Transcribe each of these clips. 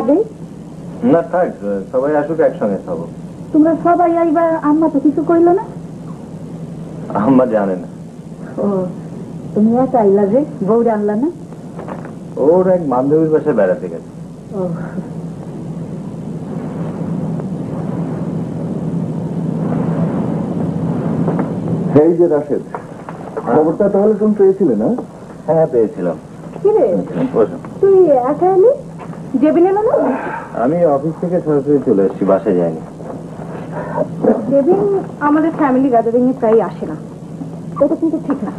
দেই? না থাক, সবাই আসুক একসঙ্গে খাবো। তোমরা সবাই আইবা, আম্মা তো কিছু কইল না? আম্মা জানে না। ও, তুমি একা আইলা যে, বউরে আনলা না? ওর এক বান্ধবীর বাসায় বেড়াতে গেছে। এই যে রাশেদ, খবরটা তাহলে তুমি পেয়েছিলে না? হ্যাঁ পেয়েছিলাম। কিরে তুই একা এলি, জেবিন এলো না? আমি অফিস থেকে সরাসরি চলে এসেছি, বাসায় যাইনি। জেবিন আমাদের ফ্যামিলি গ্যাদারিং এ প্রায় আসে না, এটা কিন্তু ঠিক না।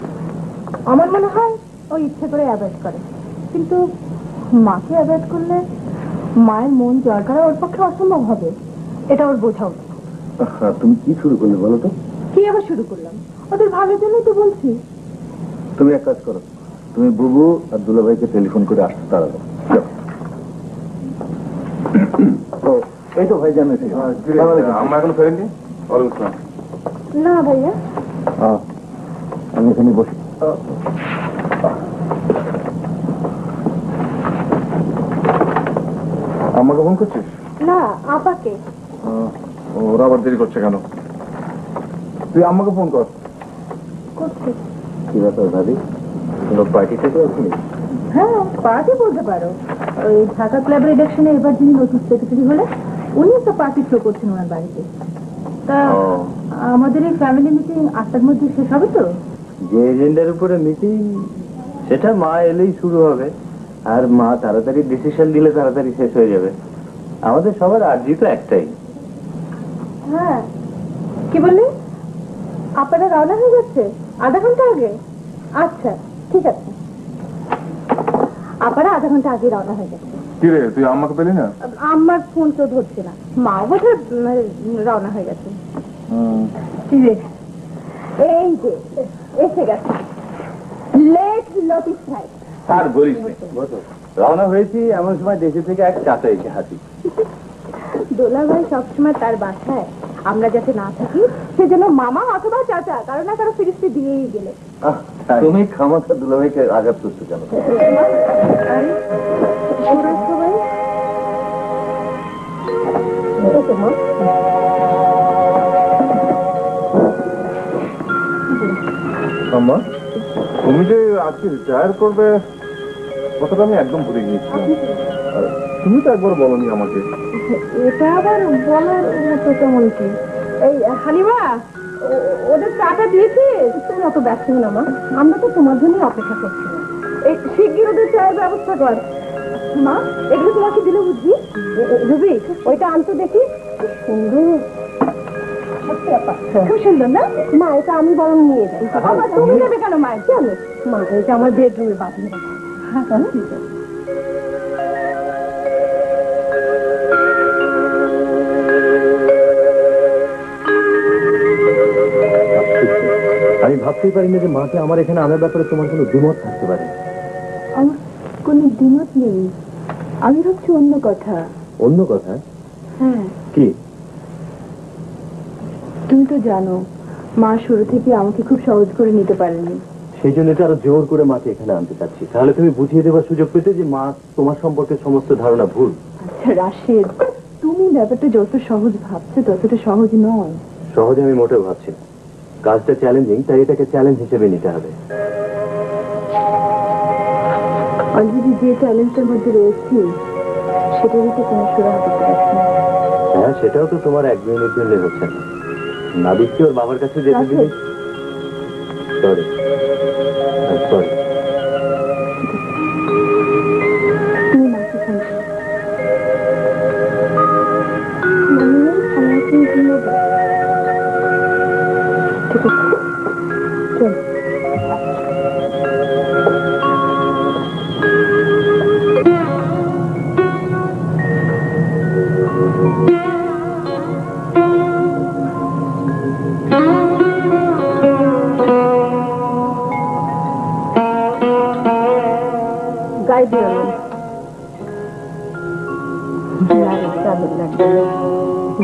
আমার মনে হয় ও ইচ্ছে করে অ্যাভয়েড করে, কিন্তু মাকে অ্যাভয়েড করলে মায়ের মন জয় করা ওর পক্ষে অসম্ভব হবে, এটা ওর বোঝা উচিত। তুমি কি শুরু করলে বলো তো? কি আবার শুরু করলাম? ওদের ভাবের জন্যই তো বলছি। তুমি এক কাজ করো, তুমি বুবু আর দুলাভাইকে টেলিফোন করে আসতে তাড়াবো। এই তো ভাই জানাইছি। আম্মা এখন ফেরেননি? না ভাইয়া, আমি এখানে বসি। আমাকে ফোন করছিস? না আপাকে। ওরা আবার দেরি করছে কেন? তুই আমাকে ফোন কর। করছি। কি ব্যাপার ভাবি, কোনো পার্টি থেকে আসিনি? হ্যাঁ পার্টি বলতে পারো। ওই ঢাকা ক্লাবের ইলেকশনে এবার যিনি নতুন সেক্রেটারি হলে উনি একটা পার্টি থ্রো করছেন ওনার বাড়িতে। তা আমাদের এই ফ্যামিলি মিটিং 8টার মধ্যে শেষ হবে তো? যে এজেন্ডার উপরে মিটিং, সেটা মা এলেই শুরু হবে, আর মা তাড়াতাড়ি ডিসিশন দিলে তাড়াতাড়ি শেষ হয়ে যাবে। আমাদের সবার আর্জি তো একটাই। হ্যাঁ কি বললি? আপনারা রওনা হয়ে যাচ্ছে আধা ঘন্টা আগে? আচ্ছা ঠিক আছে, আপনারা আধা ঘন্টা আগে রওনা হয়ে যাচ্ছে। কি রে, তুই আমাকে পেলি না? আমার ফোন তো ধরছে না, মা বোধহয় রওনা হয়ে গেছে। এই যে এসে গেছে লেট লতিফ সাহেব। আর বলিস রওনা হয়েছি এমন সময় দেশে থেকে এক চাচা এসে হাসি। দোলা ভাই সবসময় তার বাসায় আমরা যাতে না থাকি সেজন্য মামা অথবা চাচা কারো না কারো ফিরিস্তি দিয়েই গেলে। তুমি খামাখা দুলাভাইকে আঘাত করছো কেন? আম্মা, তুমি যে আজকে রিটায়ার করবে কথাটা আমি একদম ভুলে গিয়েছিলাম। তুমি তো একবার বলনি আমাকে। এটা আবার বলার মতো কেমন কি? এই হালিমা, ওদের চাটা দিয়েছিস? তুমি অত ব্যস্ত না মা, আমরা তো তোমার জন্যই অপেক্ষা করছিলাম। এই শিগগির ওদের চায়ের ব্যবস্থা কর। মা এগুলো তোমাকে দিলে বুঝবি? রুবি ওইটা আনতে দেখি। সুন্দর, খুব সুন্দর না মা? এটা আমি বরং নিয়ে যাই। তুমি যাবে কেন মা? চলো মা, এটা আমার বেডরুমে বাঁধিয়ে রাখো। ঠিক আছে। আমি ভাবতেই পারি না যে মাকে আমার এখানে আনার ব্যাপারে তোমার কোনো দ্বিমত থাকতে পারে। আমার কোনো দ্বিমত নেই, আমি ভাবছি অন্য কথা। অন্য কথা? হ্যাঁ কি? তুমি তো জানো মা শুরু থেকে আমাকে খুব সহজ করে নিতে পারেনি, সেই জন্য তো আরো জোর করে মাকে এখানে আনতে চাচ্ছি। তাহলে তুমি বুঝিয়ে দেওয়ার সুযোগ পেতে যে মা তোমার সম্পর্কে সমস্ত ধারণা ভুল। আচ্ছা রাশেদ, তুমি ব্যাপারটা যত সহজ ভাবছো ততটা সহজ নয়। সহজে আমি মোটেও ভাবছি না, কাজটা চ্যালেঞ্জিং, তাই এটাকে চ্যালেঞ্জ হিসেবে নিতে হবে। অলরেডি যে চ্যালেঞ্জটার মধ্যে রয়েছি সেটারই তো কোনো সুরাহা করতে পারছি না। হ্যাঁ সেটাও তো তোমার এক মিনিটের জন্য হচ্ছে না। নাবিককে ওর বাবার কাছে যেতে দিলে। Sorry sorry. তুমি মাকে ফোন করো। ঠিক আছে চল। গায়ে দিয়ে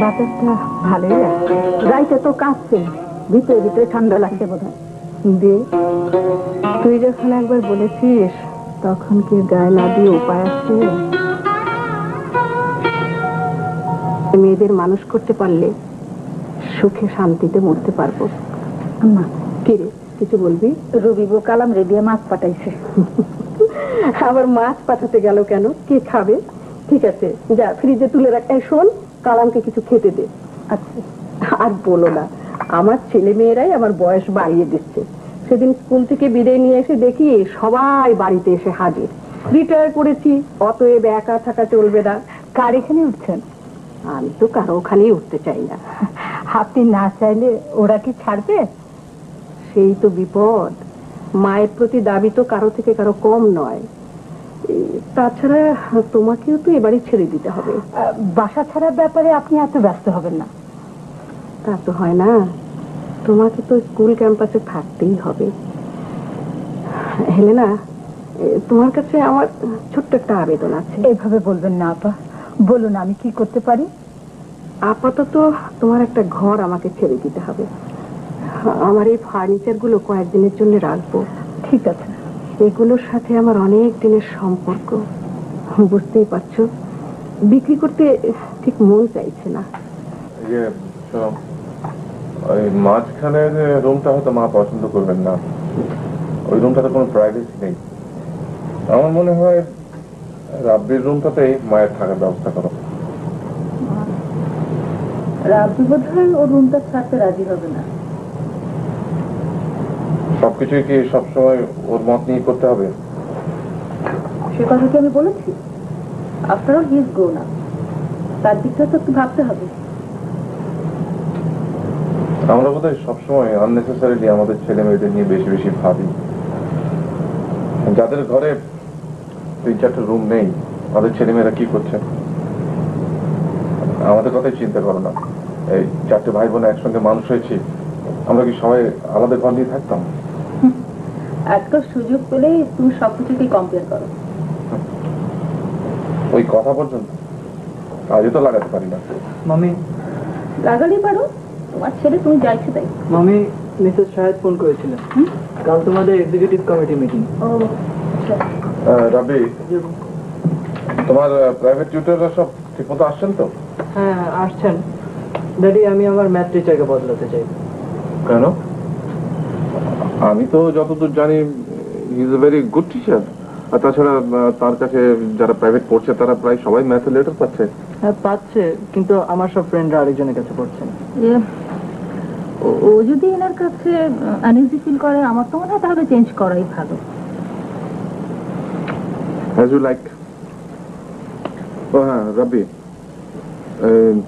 বাতাসটা ভালোই লাগছে, গাইতে তো কাঁপছে, ভিতরে ভিতরে ঠান্ডা লাগছে বোধ হয়। দে, তুই যখন একবার বলেছিস তখন কি গায়ে লাগিয়ে উপায় আছে? মেয়েদের মানুষ করতে পারলে সুখে শান্তিতে মরতে পারবো। মা কি রে, কিছু বলবি? রবিবু কালাম রেডিয়া মাছ পাঠাইছে। আবার মাছ পাঠাতে গেল কেন? কে খাবে? ঠিক আছে, যা ফ্রিজে তুলে রাখ। এই শোন, কালামকে কিছু খেতে দে। আচ্ছা। আর বলো না, আমার ছেলে মেয়েরাই আমার বয়স বাড়িয়ে দিচ্ছে। সেদিন স্কুল থেকে বিদায় নিয়ে এসে দেখি সবাই বাড়িতে এসে হাজির। রিটায়ার করেছি, অতএব একা থাকা চলবে না। কার এখানে উঠছেন? আমি তো কারো ওখানেই উঠতে চাই না। আপনি না চাইলে ওরা কি ছাড়বে? সেই তো বিপদ। মায়ের প্রতি দাবি তো কারো থেকে কারো কম নয়। তাছাড়া তোমাকেও তো এবারে ছেড়ে দিতে হবে। বাসা ছাড়ার ব্যাপারে আপনি এত ব্যস্ত হবেন না। তা তো হয় না, তোমাকে তো স্কুল ক্যাম্পাসে থাকতেই হবে। হেলেনা, তোমার কাছে আমার ছোট্ট একটা আবেদন আছে। এইভাবে বলবেন না আপা, বলুন আমি কি করতে পারি? আপাতত তোমার একটা ঘর আমাকে ছেড়ে দিতে হবে। আমার এই ফার্নিচার গুলো কয়েকদিনের জন্য রাখবো। ঠিক আছে। এগুলোর সাথে আমার অনেক দিনের সম্পর্ক, বুঝতেই পারছো। বিক্রি করতে ঠিক মন চাইছে না। ওই মাঝখানের রুমটা হয়তো মা পছন্দ করবেন না। ওই রুমটাতে কোনো প্রাইভেসি নেই। আমার মনে হয় রাব্বির রুমটাতেই মায়ের থাকার ব্যবস্থা করো। রাব্বি বোধ হয় ওর রুমটা ছাড়তে রাজি হবে না। সবকিছুই কি সবসময় ওর মত নিয়ে করতে হবে? সে কথা কি আমি বলেছি? After all he is grown up, তার দিকটা তো একটু ভাবতে হবে। আমরা বোধহয় সবসময় আননেসেসারিলি আমাদের ছেলে মেয়েদের নিয়ে বেশি বেশি ভাবি। যাদের ঘরে 3-4টা রুম নেই, আমাদের ছেলে মেয়েরা কি করছে? আমাদের কথাই চিন্তা করো না। এই 4টে ভাই বোন একসঙ্গে মানুষ হয়েছি, আমরা কি সবাই আলাদা ঘর নিয়ে থাকতাম? আজকাল সুযোগ পেলেই তুমি সবকিছুকে কম্পেয়ার করো। ওই কথা পর্যন্ত কাজে তো লাগাতে পারি না। মামি, লাগালেই পারো, তোমার ছেলে তুমি যা ইচ্ছে তাই। মামি, মিসেস শাহেদ ফোন করেছিলেন। কাল তোমাদের এক্সিকিউটিভ কমিটি মিটিং। ও রাবি, তোমার প্রাইভেট টিউটররা সব ঠিকমতো আসছেন তো? হ্যাঁ, আসছেন। ড্যাডি, আমি আমার ম্যাথ টিচারকে বদলাতে চাই। কেন? আমি তো যতদূর জানি he is a very good teacher. আর তাছাড়া তার কাছে যারা প্রাইভেট পড়ছে তারা প্রায় সবাই ম্যাথে লেটার পাচ্ছে। হ্যাঁ, পাচ্ছে, কিন্তু আমার সব ফ্রেন্ডরা আরেকজনের কাছে পড়ছেন। ও যদি এনার কাছে আনইজি ফিল করে, আমার তো মনে হয় তাহলে চেঞ্জ করাই ভালো। As you like. ও হ্যাঁ রাব্বি,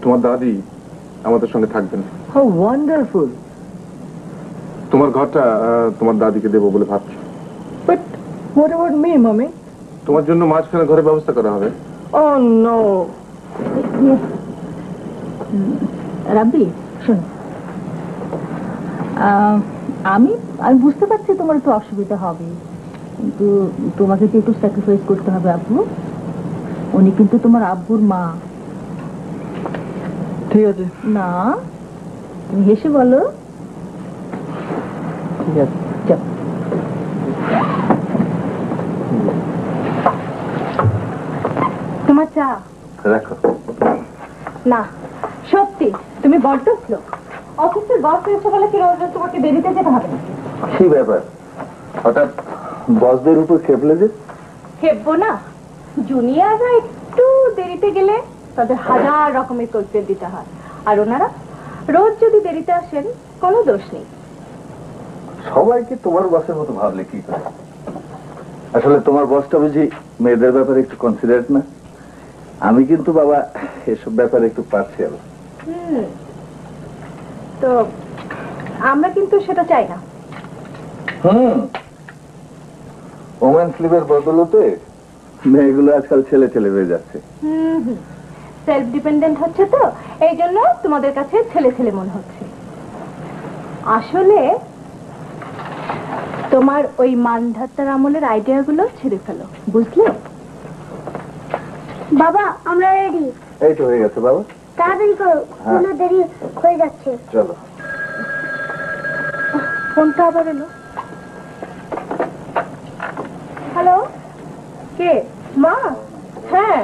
তোমার দাদি আমাদের সঙ্গে থাকবেন। How wonderful. তোমার ঘরটা তোমার দাদিকে দেবো বলে ভাবছি। বাট হোয়াট অ্যাবাউট মি, মামি? তোমার জন্য মাঝখানে ঘরের ব্যবস্থা করা হবে। ও নো। রাব্বি শোনো, আমি বুঝতে পারছি তোমার একটু অসুবিধা হবে, কিন্তু তোমাকে তো একটু স্যাক্রিফাইস করতে হবে। আব্বু, উনি কিন্তু তোমার আব্বুর মা। ঠিক আছে। না, তুমি হেসে বলো। ঠিক আছে। যাও। তোমার চা। রাখো। না সত্যি তুমি বড্ড স্লো। অফিসের বস এসে বলে কি রোজ রোজ তোমাকে দেরিতে যেতে হবে না? কি ব্যাপার, হঠাৎ বসদের উপর খেপলে যে? খেপবো না? জুনিয়ররা একটু দেরিতে গেলে তাদের হাজার রকমের কৈফিয়ত দিতে হয়, আর ওনারা রোজ যদি দেরিতে আসেন কোনো দোষ নেই। সবাইকে তোমার বসের মতো ভাবলে কি করে? আসলে তোমার বসটা বুঝি মেয়েদের ব্যাপারে একটু কনসিডারেট না? আমি কিন্তু বাবা এসব ব্যাপারে একটু পার্সিয়াল। তো আমরা কিন্তু সেটা চাই না। ওমেন স্লিপের বদলতে মেয়েগুলো আজকাল ছেলে ছেলে হয়ে যাচ্ছে। সেলফ ডিপেন্ডেন্ট হচ্ছে, তো এই জন্য তোমাদের কাছে ছেলে ছেলে মনে হচ্ছে। আসলে তোমার ওই মানধাত্তার আমলের আইডিয়া গুলো ছেড়ে ফেলো, বুঝলে? বাবা আমরা রেডি। এই তো হয়ে গেছে বাবা, তাড়াতাড়ি করো, কোনো দেরি হয়ে যাচ্ছে। চলো। ফোনটা আবার এলো। হ্যালো, কে? মা? হ্যাঁ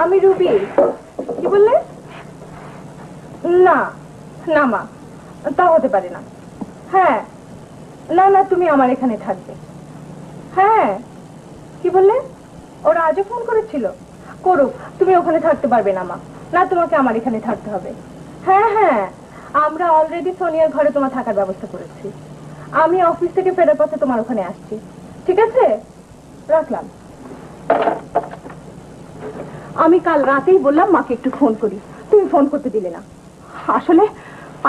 আমি রুবি। কি বললে? না না মা, তা হতে পারে না। হ্যাঁ, না না, তুমি আমার এখানে থাকবে। হ্যাঁ, কি বললে? ওরা আজও ফোন করেছিল? করুক, তুমি ওখানে থাকতে পারবে না মা। না, তোমাকে আমার এখানে থাকতে হবে। হ্যাঁ হ্যাঁ, আমরা অলরেডি সোনিয়ার ঘরে তোমার থাকার ব্যবস্থা করেছি। আমি অফিস থেকে ফেরার পথে তোমার ওখানে আসছি। ঠিক আছে, রাখলাম। আমি কাল রাতেই বললাম মাকে একটু ফোন করি, তুমি ফোন করতে দিলে না। আসলে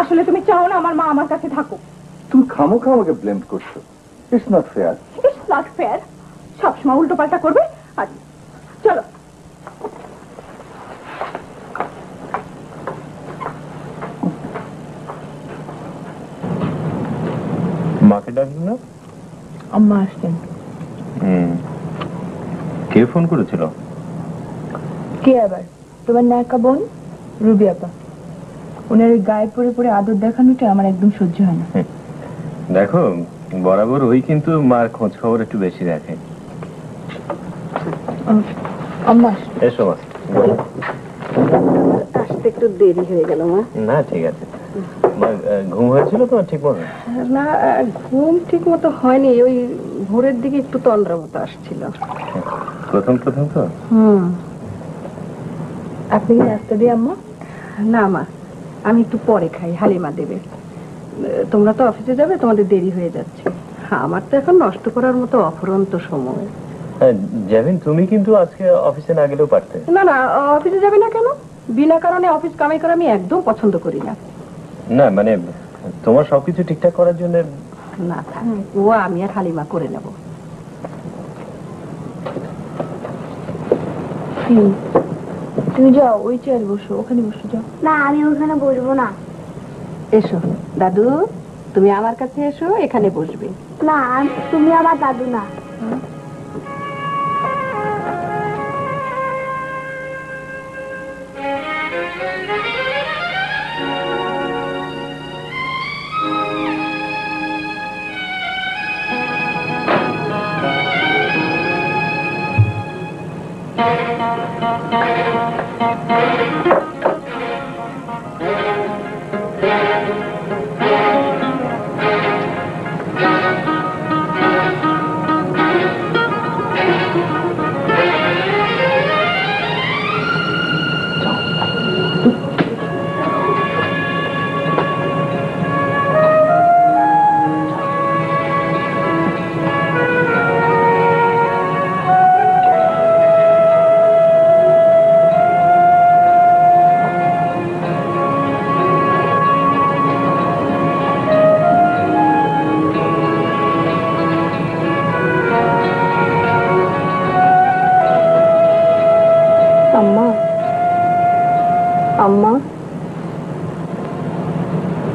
আসলে তুমি চাও না আমার মা আমার কাছে থাকুক। তুমি খামোখা আমাকে ব্লেম করছো। It's not fair. It's not fair. সবসময় উল্টো পাল্টা করবে। আর চলো। মাকে ডাকলি না? আম্মা আসছেন। কে ফোন করেছিল? কে আবার? তোমার নায়িকা বোন রুবি আপা। ওনার ওই গায়ে পরে পরে আদর দেখানোটা আমার একদম সহ্য হয় না। দেখো, বরাবর ওই কিন্তু মার খোঁজ খবর একটু বেশি রাখে। আম্মা এসো মা। আসতে একটু দেরি হয়ে গেল মা। না ঠিক আছে। মা, ঘুম হয়েছিল তোমার ঠিক মতো? না, ঘুম ঠিক মতো হয়নি। ওই ভোরের দিকে একটু তন্দ্রা মতো আসছিল। প্রথম প্রথম তো। আপনি কি নাস্তা দিয়ে আম্মা? না মা, আমি একটু পরে খাই, হালিমা দেবে। তোমরা তো অফিসে যাবে, তোমাদের দেরি হয়ে যাচ্ছে। আমার তো এখন নষ্ট করার মতো অফুরন্ত সময়। জামিন, তুমি কিন্তু আজকে অফিসে না গেলেও পারতে। না না, অফিসে যাবে না কেন? বিনা কারণে অফিস কামাই করা আমি একদম পছন্দ করি না। না মানে তোমার সবকিছু ঠিকঠাক করার জন্য। না থাক, ও আমি আর হালিমা করে নেব। তুমি যাও ওই চেয়ার বসো, ওখানে বসে যাও। না, আমি ওখানে বসবো না। এসো দাদু, তুমি আমার কাছে এসো, এখানে বসবে। না, তুমি আমার দাদু না। আম্মা,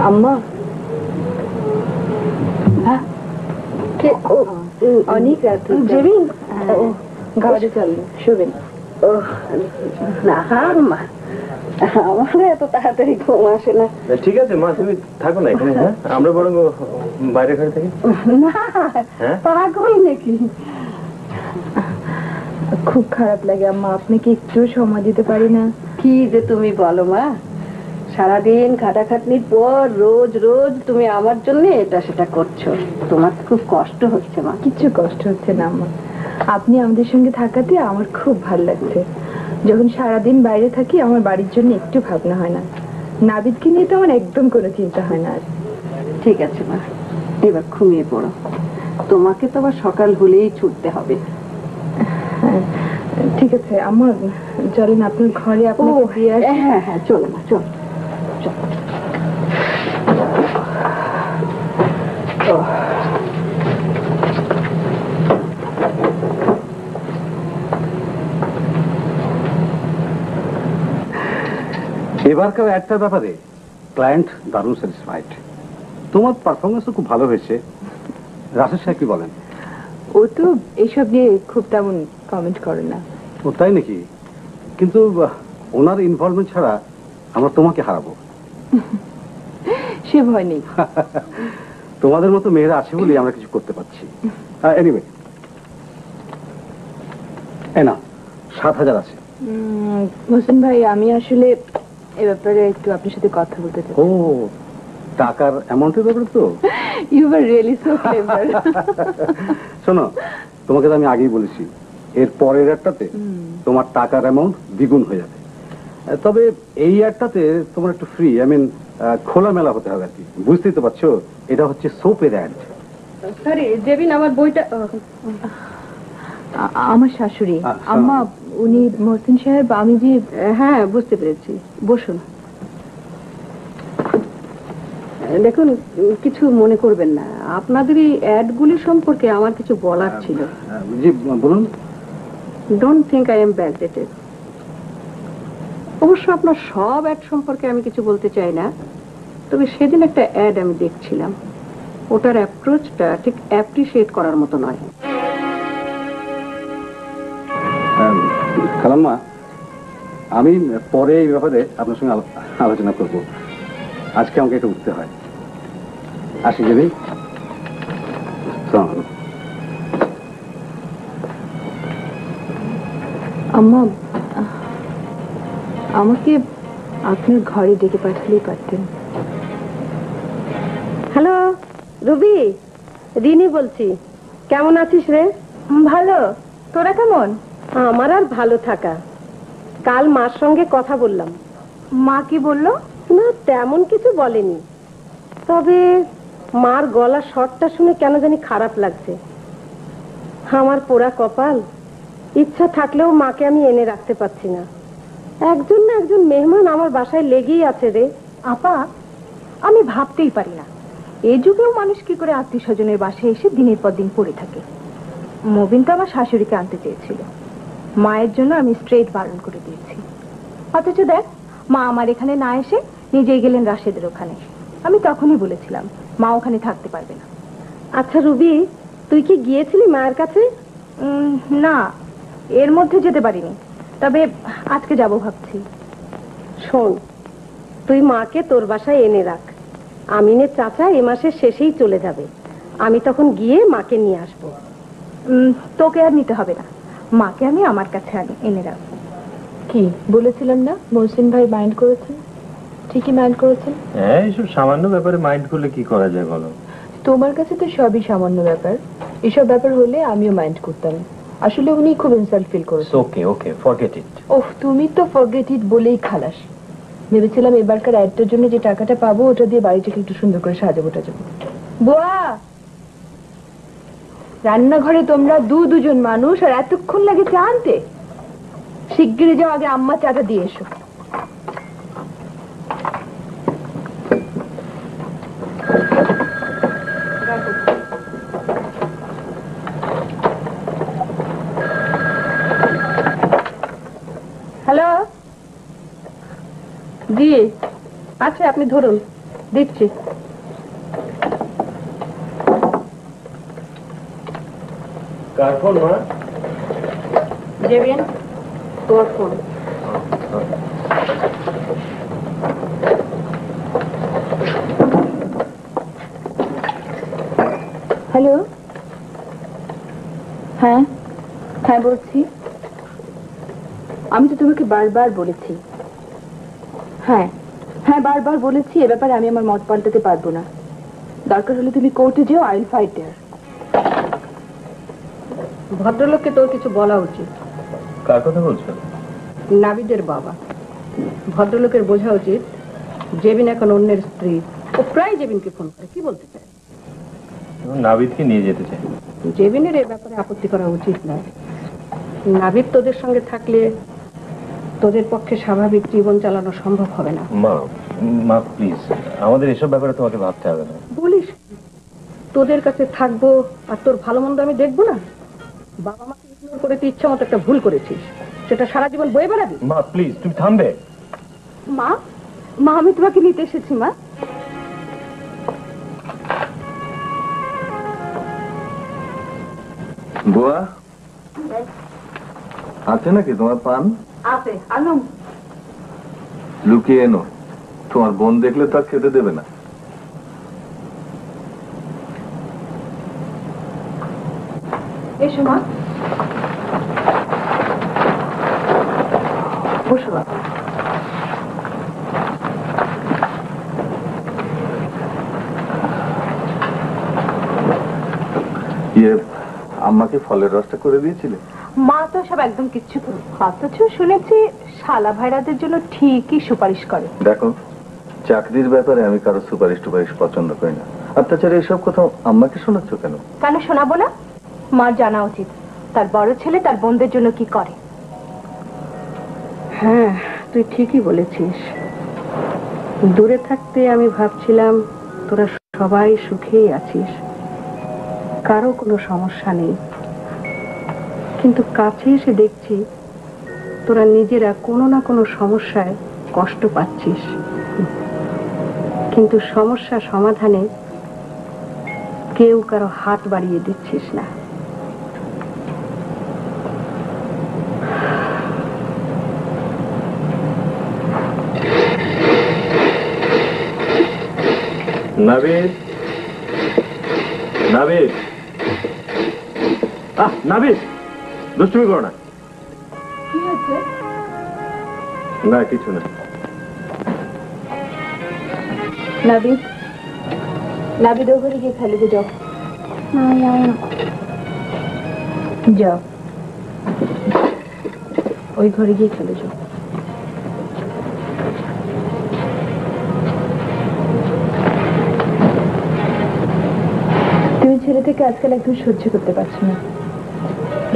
আম্মা, অনেক রাত জেবিন ঘরে চললেন, শুবেন? না মা, আমার এত তাড়াতাড়ি ঘুম আসে না। ঠিক আছে মা, তুমি থাকো না এখানে। হ্যাঁ, আমরা বরং বাইরে ঘরে থাকি। না, পাগল নাকি? খুব খারাপ লাগে আম্মা, আপনাকে একটু সময় দিতে পারি না। কি যে তুমি বলো মা, সারাদিন খাটাখাটনির পর রোজ রোজ তুমি আমার জন্য এটা সেটা করছো, তোমার খুব কষ্ট হচ্ছে মা। কিছু কষ্ট হচ্ছে না আম্মা, আপনি আমাদের সঙ্গে থাকাতে আমার খুব ভালো লাগছে। যখন সারাদিন বাইরে থাকি আমার বাড়ির জন্য একটু ভাবনা হয় না। নাবিদকে নিয়ে তো আমার একদম কোনো চিন্তা হয় না আর। ঠিক আছে মা, এবার ঘুমিয়ে পড়ো, তোমাকে তো আবার সকাল হলেই ছুটতে হবে। ঠিক আছে আম্মা, চলেন আপনার ঘরে আপনাকে দিয়ে আসি। হ্যাঁ হ্যাঁ, চলো মা, চলো। এবারকার একটা ব্যাপারে ক্লায়েন্ট দারুণ স্যাটিসফাইড। তোমার পারফরমেন্সও খুব ভালো হয়েছে। রাশেদ সাহেব কি বলেন? ও তো এইসব নিয়ে খুব তেমন কমেন্ট করে না। ও তাই নাকি? কিন্তু ওনার ইনভলভমেন্ট ছাড়া আমরা তোমাকে হারাবো। সে ভয় নেই। তোমাদের মতো মেয়েরা আছে বলেই আমরা কিছু করতে পারছি। এনিওয়ে, না 7,000 আছে। হোসেন ভাই, আমি আসলে এই ব্যাপারে একটু আপনার সাথে কথা বলতে চাই। ও টাকার অ্যামাউন্টের ব্যাপারে তো you are really so clever. শোনো, তোমাকে তো আমি আগেই বলেছি এর পরের একটাতে তোমার টাকার অ্যামাউন্ট দ্বিগুণ হয়ে যাবে। তবে এই একটাতে তোমার একটু ফ্রি, আই মিন খোলামেলা হতে হবে আর কি। বুঝতেই তো পারছো এটা হচ্ছে সোপের অ্যাড। সরি জেবিন, আমার বইটা আমার শাশুড়ি আচ্ছা। আম্মা, উনি মহসিন সাহেব, আমি যে হ্যাঁ বুঝতে পেরেছি, বসুন। দেখুন, কিছু মনে করবেন না, আপনাদের এই অ্যাডগুলি সম্পর্কে আমার কিছু বলার ছিল। জি বলুন। Don't think I am backdated. অবশ্য আপনার সব অ্যাড সম্পর্কে আমি কিছু বলতে চাই না, তবে সেদিন একটা অ্যাড আমি দেখছিলাম, ওটার অ্যাপ্রোচটা ঠিক অ্যাপ্রিসিয়েট করার মতো নয়। খালাম্মা, আমি পরে এই ব্যাপারে আপনার সঙ্গে আলোচনা করব। আজকে আমাকে একটু উঠতে হয়। আসি যাবি। আম্মা, আমাকে আপনার ঘরে ডেকে পাঠালেই পারতেন। হ্যালো রবি, রিনি বলছি। কেমন আছিস রে? ভালো, তোরা কেমন? আমার আর ভালো থাকা। কাল মার সঙ্গে কথা বললাম। মা কি বললো? না, তেমন কিছু বলেনি, তবে মার গলা স্বরটা শুনে কেন জানি খারাপ লাগছে। আমার পোড়া কপাল, ইচ্ছা থাকলেও মাকে আমি এনে রাখতে পারছি না। একজন না একজন মেহমান আমার বাসায় লেগেই আছে রে। আপা, আমি ভাবতেই পারি না এই যুগেও মানুষ কি করে আত্মীয় স্বজনের বাসায় এসে দিনের পর দিন পড়ে থাকে। মবিন তো আমার শাশুড়িকে আনতে চেয়েছিল, মায়ের জন্য আমি স্ট্রেট বারণ করে দিয়েছি। অথচ দেখ, মা আমার এখানে না এসে নিজেই গেলেন রাশেদের ওখানে। আমি তখনই বলেছিলাম মা ওখানে থাকতে পারবে না। আচ্ছা রুবি, তুই কি গিয়েছিলি মায়ের কাছে? না, এর মধ্যে যেতে পারিনি, তবে আজকে যাব ভাবছি। শোন, তুই মাকে তোর বাসায় এনে রাখ। আমিনের চাচা এ মাসের শেষেই চলে যাবে, আমি তখন গিয়ে মাকে নিয়ে আসবো। তোকে আর নিতে হবে না, মাকে আমি আমার কাছে এনে রাখবো। কি বলেছিলেন না মহসিন ভাই মাইন্ড করেছেন? ঠিকই মাইন্ড করেছেন। হ্যাঁ, এইসব সামান্য ব্যাপারে মাইন্ড করলে কি করা যায় বলো? তোমার কাছে তো সবই সামান্য ব্যাপার, এসব ব্যাপার হলে আমিও মাইন্ড করতাম। আসলে উনি খুব ইনসাল্ট ফিল করেছেন। ওকে ওকে, ফরগেট ইট। ওহ, তুমি তো ফরগেট ইট বলেই খালাস। ভেবেছিলাম এবারকার অ্যাডটার জন্য যে টাকাটা পাবো ওটা দিয়ে বাড়িটাকে একটু সুন্দর করে সাজাবো টাজাবো। বুয়া, রান্নাঘরে তোমরা দুজন মানুষ আর এতক্ষণ লাগে চা আনতে? শিগগিরই যাও, আগে আম্মা চাটা দিয়ে এসো। হ্যালো, জি আচ্ছা, আপনি ধরুন, দিচ্ছি। কার ফোন মা? জেবিন, তোর ফোন। হ্যালো, হ্যাঁ হ্যাঁ বলছি। আমি তো তোমাকে বারবার বলেছি, হ্যাঁ হ্যাঁ বারবার বলেছি এ ব্যাপারে আমি আমার মত পাল্টাতে পারবো না। দরকার হলে তুমি কোর্টে যেও, আই উইল ফাইট দেয়ার। ভদ্রলোককে তোর কিছু বলা উচিত। কার কথা বলছো? নাবিদের বাবা। ভদ্রলোকের বোঝা উচিত জেবিন এখন অন্যের স্ত্রী। ও প্রায় জেবিনকে ফোন করে। কি বলতে চায়? নাবিদকে নিয়ে যেতে চাই। জেবিনের এই ব্যাপারে আপত্তি করা উচিত নয়। নাবিদ তোদের সঙ্গে থাকলে তোদের পক্ষে স্বাভাবিক জীবন চালানো সম্ভব হবে না। মা মা প্লিজ, আমাদের এসব ব্যাপারে তোমাকে ভাবতে হবে না। বলিস, তোদের কাছে থাকবো আর তোর ভালো মন্দ আমি দেখবো না? বাবা মাকে ইগনোর করে তুই ইচ্ছা মতো একটা ভুল করেছিস, সেটা সারা জীবন বয়ে বেড়াবি? মা প্লিজ, তুমি থামবে? মা, মা আমি তোমাকে নিতে এসেছি। মা, বুয়া আছে নাকি তোমার পান? আছে, আলম। লুকিয়ে এনো, তোমার বোন দেখলে তো আর খেতে দেবে না। এসো মা, বসো বাবা। ইয়ে, আম্মাকে ফলের রসটা করে দিয়েছিলে? মা তো সব একদম কিচ্ছু করে, অথচ শুনেছি শালা ভাইরাদের জন্য ঠিকই সুপারিশ করে। দেখো, চাকরির ব্যাপারে আমি কারো সুপারিশ টুপারিশ পছন্দ করি না। আর তাছাড়া এইসব কথা আম্মাকে শোনাচ্ছ কেন? কেন শোনাবো না? মার জানা উচিত তার বড় ছেলে তার বোনদের জন্য কি করে। হ্যাঁ, তুই ঠিকই বলেছিস। দূরে থাকতে আমি ভাবছিলাম তোরা সবাই সুখেই আছিস, কারো কোনো সমস্যা নেই, কিন্তু কাছে এসে দেখছি তোরা নিজেরা কোনো না কোনো সমস্যায় কষ্ট পাচ্ছিস, কিন্তু সমস্যা সমাধানে কেউ কারো হাত বাড়িয়ে দিচ্ছিস না। নাবিদ, নাবিদ, নাবিদ, দুষ্টুমি করো না। কি হয়েছে? না, কিছু না। নাবিদ, নাবিদ ও ঘরে গিয়ে খেলে যাও। যাও, ওই ঘরে গিয়ে খেলে যাও। তুমি ছেলে থেকে আজকাল একদম সহ্য করতে পারছো না।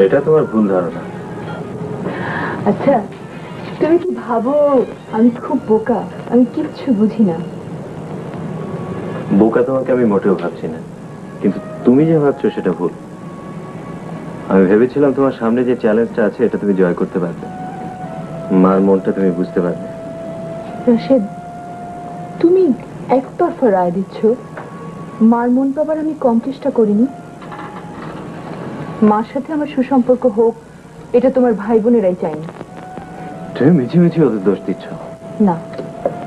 এটা তোমার ভুল ধারণা। আচ্ছা, তুমি কি ভাবো আমি খুব বোকা, আমি কিচ্ছু বুঝি না? বোকা তোমাকে আমি মোটেও ভাবছি না, কিন্তু তুমি যে ভাবছো সেটা ভুল। আমি ভেবেছিলাম তোমার সামনে যে চ্যালেঞ্জটা আছে এটা তুমি জয় করতে পারবে, মার মনটা তুমি বুঝতে পারবে। রাশেদ, তুমি একতরফা রায় দিচ্ছ। মার মন পাবার আমি কম চেষ্টা করিনি। মার সাথে আমার সুসম্পর্ক হোক, এটা তোমার ভাই বোনেরাই চায়নি। তুমি মিছি মিছি ওদের দোষ দিচ্ছ। না,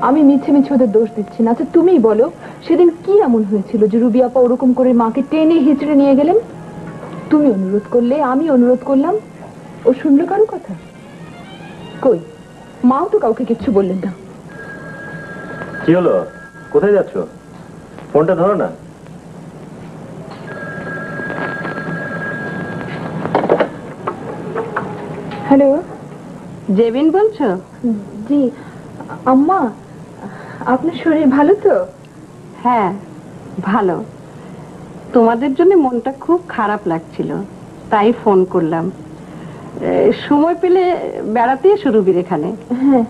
আমি মিছে মিছে ওদের দোষ দিচ্ছি না। আচ্ছা তুমিই বলো, সেদিন কি এমন হয়েছিল যে রুবি আপা ওরকম করে মাকে টেনে হিঁচড়ে নিয়ে গেলেন? তুমি অনুরোধ করলে, আমি অনুরোধ করলাম, ও শুনলো কারো কথা? কই, মাও তো কাউকে কিচ্ছু বললেন না। কি হলো, কোথায় যাচ্ছ? ফোনটা ধরো না। হ্যালো, জেবিন বলছো? জি আম্মা, আপনার শরীর ভালো তো? হ্যাঁ, ভালো। তোমাদের জন্য মনটা খুব খারাপ লাগছিল, তাই ফোন করলাম। সময় পেলে বেড়াতে এসো রুবির এখানে। হ্যাঁ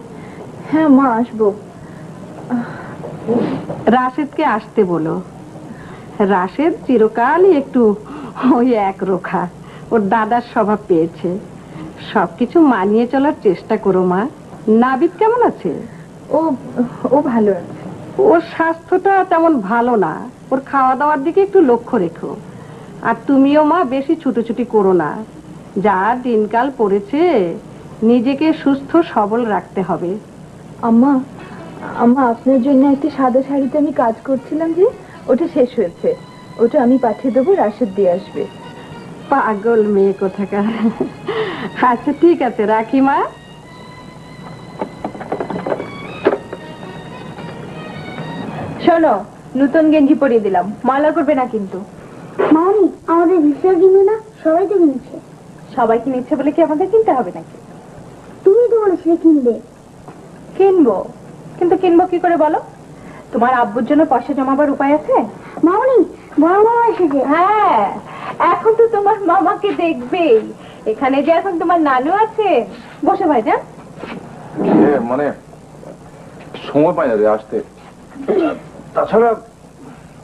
হ্যাঁ মা, আসবো। রাশেদকে আসতে বলো। রাশেদ চিরকালই একটু ওই একরোখা, ওর দাদার স্বভাব পেয়েছে। সবকিছু মানিয়ে চলার চেষ্টা করো মা। নাবিদ কেমন আছে? ও ও ভালো আছে। ওর স্বাস্থ্যটা তেমন ভালো না, ওর খাওয়া দাওয়ার দিকে একটু লক্ষ্য রেখো। আর তুমিও মা বেশি ছুটোছুটি করো না, যা দিনকাল পড়েছে নিজেকে সুস্থ সবল রাখতে হবে। আম্মা, আম্মা আপনার জন্য একটি সাদা শাড়িতে আমি কাজ করছিলাম যে, ওটা শেষ হয়েছে, ওটা আমি পাঠিয়ে দেবো, রাশেদ দিয়ে আসবে। পাগল মেয়ে কোথাকার। আচ্ছা ঠিক আছে, রাখি মা। শোনো, নতুন গেঞ্জি পরিয়ে দিলাম, মালা করবে না কিন্তু। মামি, আমাদের ভিসা কিনবে না? সবাই তো কিনছে। সবাই কিনেছে বলে কি আমাদের কিনতে হবে নাকি? তুমি তো বলেছিলে কিনবে। কিনবো, কিন্তু কিনবো কি করে বলো? তোমার আব্বুর জন্য পয়সা জমাবার উপায় আছে? মামনি, বড় মামা এসেছে। হ্যাঁ, এখন তো তোমার মামাকে দেখবেই। এখানে যে এখন তোমার নানু আছে। বসে ভাইজান। মানে সময় পাই না রে আসতে। তাছাড়া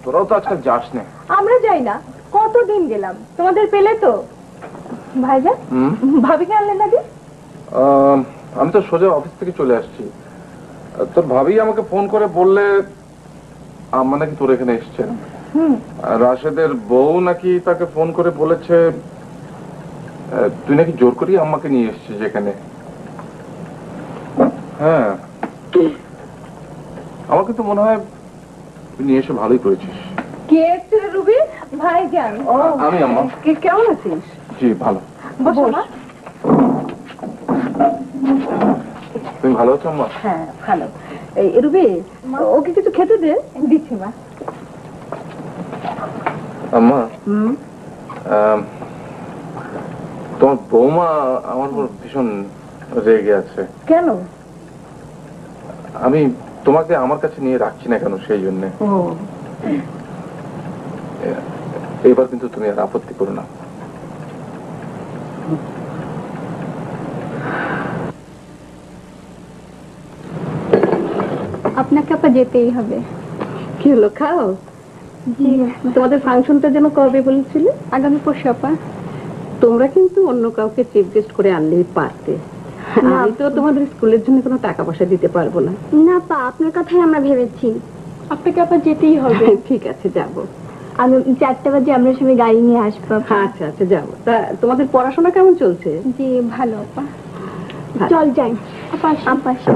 তোরাও তো আজকাল যাস না। আমরা যাই না, কতদিন গেলাম, তোমাদের পেলে তো। ভাইজান, ভাবিকে আনলেন না? আমি তো সোজা অফিস থেকে চলে আসছি। তোর ভাবি আমাকে ফোন করে বললে আম্মা নাকি তোর এখানে এসছেন। রাশেদের বউ নাকি তাকে ফোন করে বলেছে তুই নাকি জোর করি আম্মাকে নিয়ে এসছিস এখানে। হ্যাঁ, আমার কিন্তু মনে হয় তুই নিয়ে এসে ভালোই করেছিস। কে এসছে রুবি? ভাইজান। আমি আম্মা। কেমন আছিস? জি ভালো। বসো মা। তুমি ভালো আছো আম্মা? হ্যাঁ ভালো। এই রুবি, ওকে কিছু খেতে দে। দিচ্ছি মা। আম্মা, তোমার বৌমা আমার উপর ভীষণ রেগে আছে। কেন? আমি তোমাকে আমার কাছে নিয়ে রাখছি না কেন, সেই জন্য। এবার কিন্তু তুমি আর আপত্তি করো না। আপনাকে আপা যেতেই হবে। কি হলো, খাও? জি তোমাদের ফাংশনটা যেন কবে বলেছিলে? আগামী পরশু আপা। তোমরা কিন্তু অন্য কাউকে চিফ গেস্ট করে আনলেই পারতে। আমি তো তোমাদের স্কুলের জন্য কোনো টাকা পয়সা দিতে পারবো না। না পা, আপনার কথাই আমরা ভেবেছি। আপনাকে আপা যেতেই হবে। ঠিক আছে, যাবো। আমি 4টা বাজে আমরা সবাই গাড়ি নিয়ে আসবো। আচ্ছা আচ্ছা, যাবো। তা তোমাদের পড়াশোনা কেমন চলছে? জি ভালো আপা। চল যাই। আপা আসি। আপা আসি।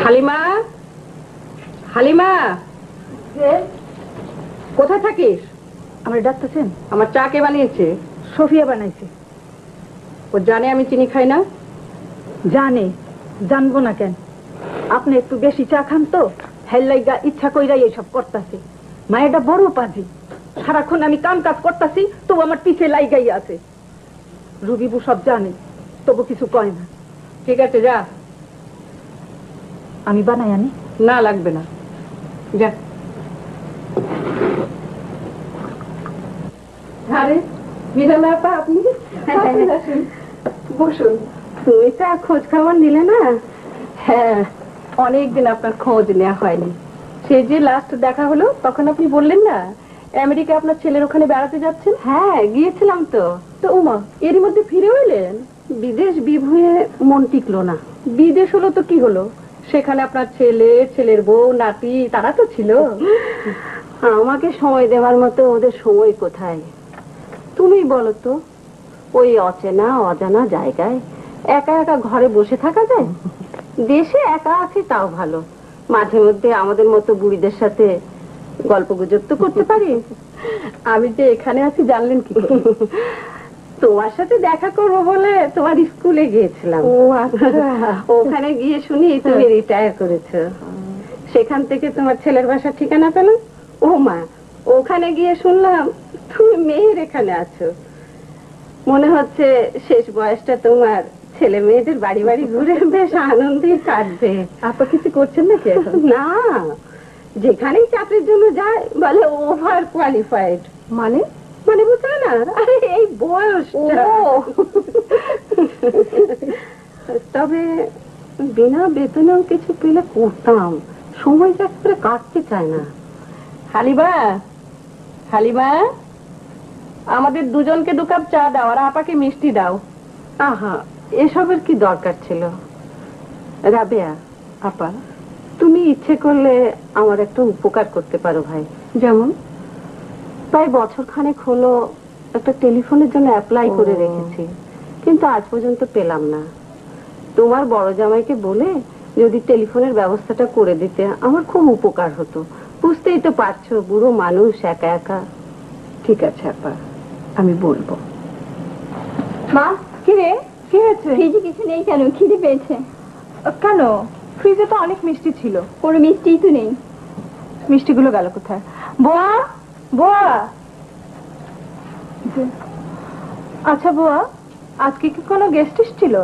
হালিমা, হালিমা, কোথায় থাকিস? আমার ডাকতেছেন? আমার চা কে বানিয়েছে? সোফিয়া বানাইছে। ও জানে আমি চিনি খাই না? জানে, জানবো না কেন? আপনি একটু বেশি চা খান তো, হেল্লাইগা ইচ্ছা কইরাই এইসব করতেছে। মায়েরটা বড় পাজি, সারাক্ষণ আমি কাম কাজ করতেছি তবু আমার পিছে লাইগাই আছে। রুবিবু সব জানে, তবু কিছু কয় না। ঠিক আছে, যা। আমি বানাই আনি? না, লাগবে না, যা। আরে মিরালা আপা, আপনি বসুন। তুমি তো আর খোঁজ খবর নিলে না? হ্যাঁ, অনেকদিন আপনার খোঁজ নেওয়া হয়নি। সে যে লাস্ট দেখা হলো তখন আপনি বললেন না আমেরিকা আপনার ছেলের ওখানে বেড়াতে যাচ্ছেন? হ্যাঁ, গিয়েছিলাম তো। তো উমা, এরই মধ্যে ফিরে এলেন? বিদেশ বিভুয়ে মন টিকলো না। বিদেশ হলো তো কি হলো, সেখানে আপনার ছেলে, ছেলের বউ, নাতি তারা তো ছিল। আমাকে সময় দেওয়ার মতো ওদের সময় কোথায়? তুমি বলো তো, ওই অচেনা অজানা জায়গায় একা একা ঘরে বসে থাকা যায়? দেশে একা আছে তাও ভালো, মাঝে মধ্যে আমাদের মতো বুড়িদের সাথে গল্প গুজব তো করতে পারি। আমি যে এখানে আছি জানলেন কি? তোমার সাথে দেখা করবো বলে তোমার স্কুলে গিয়েছিলাম। ও আচ্ছা। ওখানে গিয়ে শুনি তুমি রিটায়ার করেছো। সেখান থেকে তোমার ছেলের বাসার ঠিকানা পেলাম। ও মা, ওখানে গিয়ে শুনলাম তুমি মেয়ের এখানে আছো। মনে হচ্ছে শেষ বয়সটা তোমার ছেলে মেয়েদের বাড়ি বাড়ি ঘুরে বেশ আনন্দে কাটবে। আপা কিছু করছেন নাকি? না, যেখানেই চাকরির জন্য যায় বলে ওভার কোয়ালিফাইড। মানে মানে বুঝলে না? আরে এই বয়সটা। তবে বিনা বেতনেও কিছু পেলে করতাম, সময় যাক করে কাটতে চায় না। হালিমা, হালিমা, আমাদের দুজনকে 2 কাপ চা দাও আর আপাকে মিষ্টি দাও। আহা, এসবের কি দরকার ছিল? রাবেয়া আপা, তুমি ইচ্ছে করলে আমার একটা উপকার করতে পারো ভাই। যেমন? প্রায় বছর খানেক হলো একটা টেলিফোনের জন্য অ্যাপ্লাই করে রেখেছি, কিন্তু আজ পর্যন্ত পেলাম না। তোমার বড় জামাইকে বলে যদি টেলিফোনের ব্যবস্থাটা করে দিতে আমার খুব উপকার হতো। বুঝতেই তো পারছো, বুড়ো মানুষ, একা একা। ঠিক আছে আপা, আমি বলবো। মা, কি রে, কি হয়েছে? ফ্রিজে কিছু নেই কেন? খিদে পেয়েছে। কেন? ফ্রিজে তো অনেক মিষ্টি ছিল। কোনো মিষ্টিই তো নেই। মিষ্টিগুলো গেল কোথায়? বোয়া, বোয়া। আচ্ছা বোয়া, আজকে কি কোনো গেস্ট এসেছিল?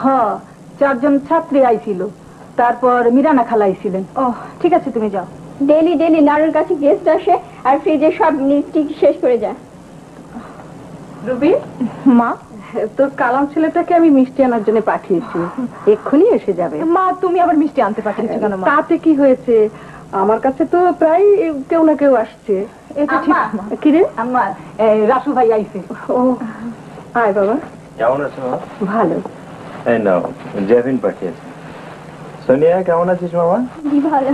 হ্যাঁ, 4 জন ছাত্রী আইছিল, তারপর মিরানা খালা আইছিলেন। ও ঠিক আছে, তুমি যাও। ডেলি ডেলি নাড়ুর কাছে গেস্ট আসে আর ফ্রিজে সব মিষ্টি শেষ করে যায়। রুবি মা, তোর কালাম ছেলেটাকে আমি মিষ্টি আনার জন্য পাঠিয়েছি, এক্ষুনি এসে যাবে। মা তুমি আবার মিষ্টি আনতে পাঠিয়েছো কেন? মা তাতে কি হয়েছে, আমার কাছে তো প্রায় কেউ না কেউ আসছে। এটা ঠিক। কিরে আমার রাসু ভাই আইছে। ও, আয় বাবা। কেমন আছো মামা? ভালো। এই নাও, জ্যাভিন পাঠিয়েছে। সোনিয়া কেমন আছিস মামা? জি ভালো।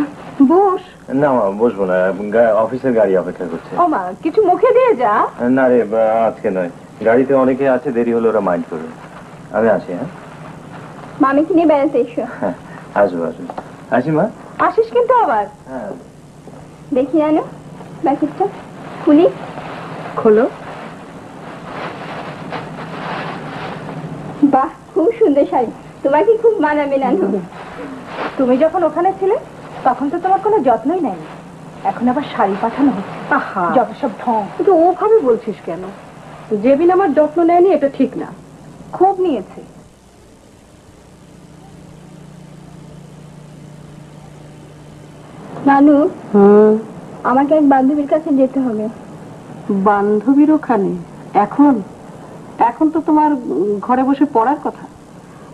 বস। না মামা, বসবো না, অফিসের গাড়ি অপেক্ষা করছে। ও মা, কিছু মুখে দিয়ে যা। না রে, আজকে নয়, গাড়িতে অনেকে আছে, দেরি হলে ওরা মাইন্ড করবে। আমি আসি। হ্যাঁ, মামিকে নিয়ে বেড়াতে এসো। হ্যাঁ, আসবো আসবো। আসি মা। আসিস কিন্তু আবার। হ্যাঁ। দেখি আনো প্যাকেটটা, খুলি। খোলো। বাহ, খুব সুন্দর শাড়ি। তোমাকে খুব মানাবে নানু। তুমি যখন ওখানে ছিলে তখন তো তোমার কোনো যত্নই নেয়নি, এখন আবার শাড়ি পাঠানো হচ্ছে। আহা, যত সব ঢং। কিন্তু ওভাবে বলছিস কেন? জেবিন আমার যত্ন নেয়নি এটা ঠিক না। খুব নিয়েছে। নানু, আমাকে এক বান্ধবীর কাছে যেতে হবে। বান্ধবীর ওখানে? এখন? এখন তো তোমার ঘরে বসে পড়ার কথা।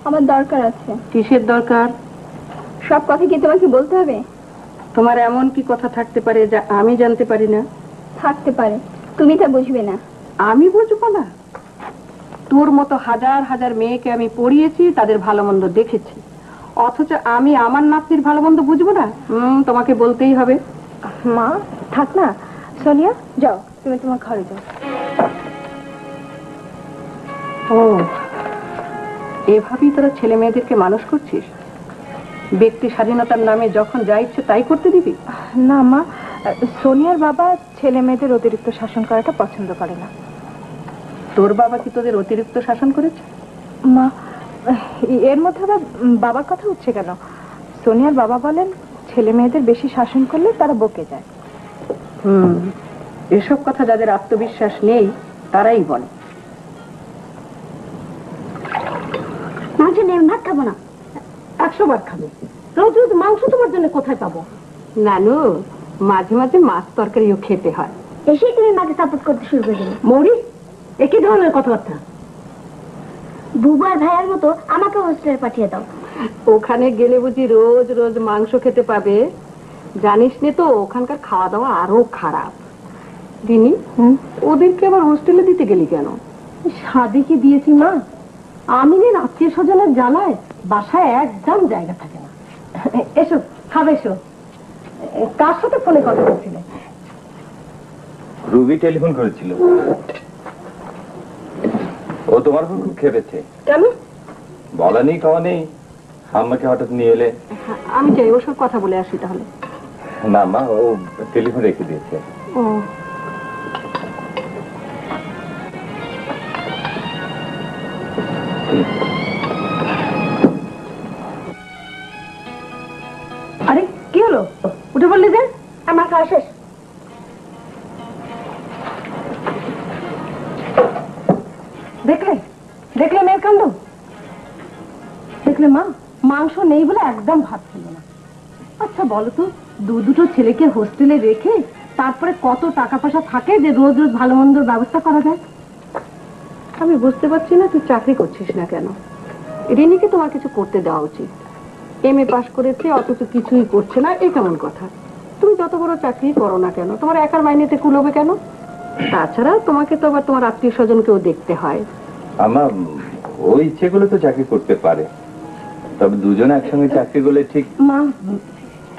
আমার দরকার আছে। কিসের দরকার? সব কথা কি তোমাকে বলতে হবে? তোমার এমন কি কথা থাকতে পারে যা আমি জানতে পারি না? থাকতে পারে, তুমি তা বুঝবে না। আমি বুঝবো না? তোর মতো হাজার হাজার মেয়েকে আমি পড়িয়েছি, তাদের ভালো মন্দ দেখেছি, অথচ আমি আমার নাতনির ভালো মন্দ বুঝবো না? তোমাকে বলতেই হবে। মা থাক না, সোনিয়া যাও, তুমি তোমার ঘরে যাও। ও, এভাবেই তোরা ছেলে মেয়েদেরকে মানুষ করছিস? ব্যক্তি স্বাধীনতার নামে যখন যা ইচ্ছে তাই করতে দিবি? না মা, সোনিয়ার বাবা ছেলে মেয়েদের অতিরিক্ত শাসন করাটা পছন্দ করে না। তোর বাবা কি তোদের অতিরিক্ত শাসন করেছে? মা, এর মধ্যে আবার বাবার কথা উঠছে কেন? সোনিয়ার বাবা বলেন ছেলে মেয়েদের বেশি শাসন করলে তারা বকে যায়। এসব কথা যাদের আত্মবিশ্বাস নেই তারাই বলে। মাংস নেই, ভাত খাবো না। 100 বার খাবে। রোজ রোজ মাংস তোমার জন্য কোথায় পাবো? নানু, মাঝে মাঝে মাছ তরকারিও খেতে হয়। এসেই তুমি মাকে সাপোর্ট করতে শুরু করে দিলে। মৌরি, একই ধরনের কথাবার্তা। বুবু আর ভাইয়ের মতো আমাকে হোস্টেলে পাঠিয়ে দাও। ওখানে গেলে বুঝি রোজ রোজ মাংস খেতে পাবে? জানিস নে তো ওখানকার খাওয়া দাওয়া আরো খারাপ। দিনি, ওদেরকে আবার হোস্টেলে দিতে গেলি কেন? সাদিকে দিয়েছি মা, আমিনের আত্মীয় স্বজনের জ্বালায় বাসায় একদম জায়গা থাকে না। এসো খাবে, এসো। কার সাথে ফোনে কথা বলছিলে? রুবি টেলিফোন করেছিল, ও তোমার উপর খুব খেপেছে। কেন? বলা নেই খাওয়া নেই, আমাকে হঠাৎ নিয়ে এলে। আমি যাই, ওসব কথা বলে আসি তাহলে। না মা, ও টেলিফোন রেখে দিয়েছে। ও, আরে কি হলো, উঠে বললি যে? আমার খাওয়া শেষ। দেখলে দেখলে মেয়ের কাণ্ড? দেখলে মা, মাংস নেই বলে একদম ভাত খেলো না। আচ্ছা বলো তো, দুটো ছেলেকে হোস্টেলে রেখে তারপরে কত টাকা পয়সা থাকে যে রোজ রোজ ভালো মন্দর ব্যবস্থা করা যায়? আমি বুঝতে পারছি না তুই চাকরি করছিস না কেন। রিনিকে তোমার কিছু করতে দেওয়া উচিত। MA পাস করেছে অথচ কিছুই করছে না, এই কেমন কথা? তুমি যত বড় চাকরি করো না কেন, তোমার একার মাইনেতে কুলোবে কেন? তাছাড়া তোমাকে তো আবার তোমার আত্মীয় স্বজনকেও দেখতে হয়। আমার ও ইচ্ছে করলে তো চাকরি করতে পারে, তবে দুজনে একসঙ্গে চাকরি করলে ঠিক। মা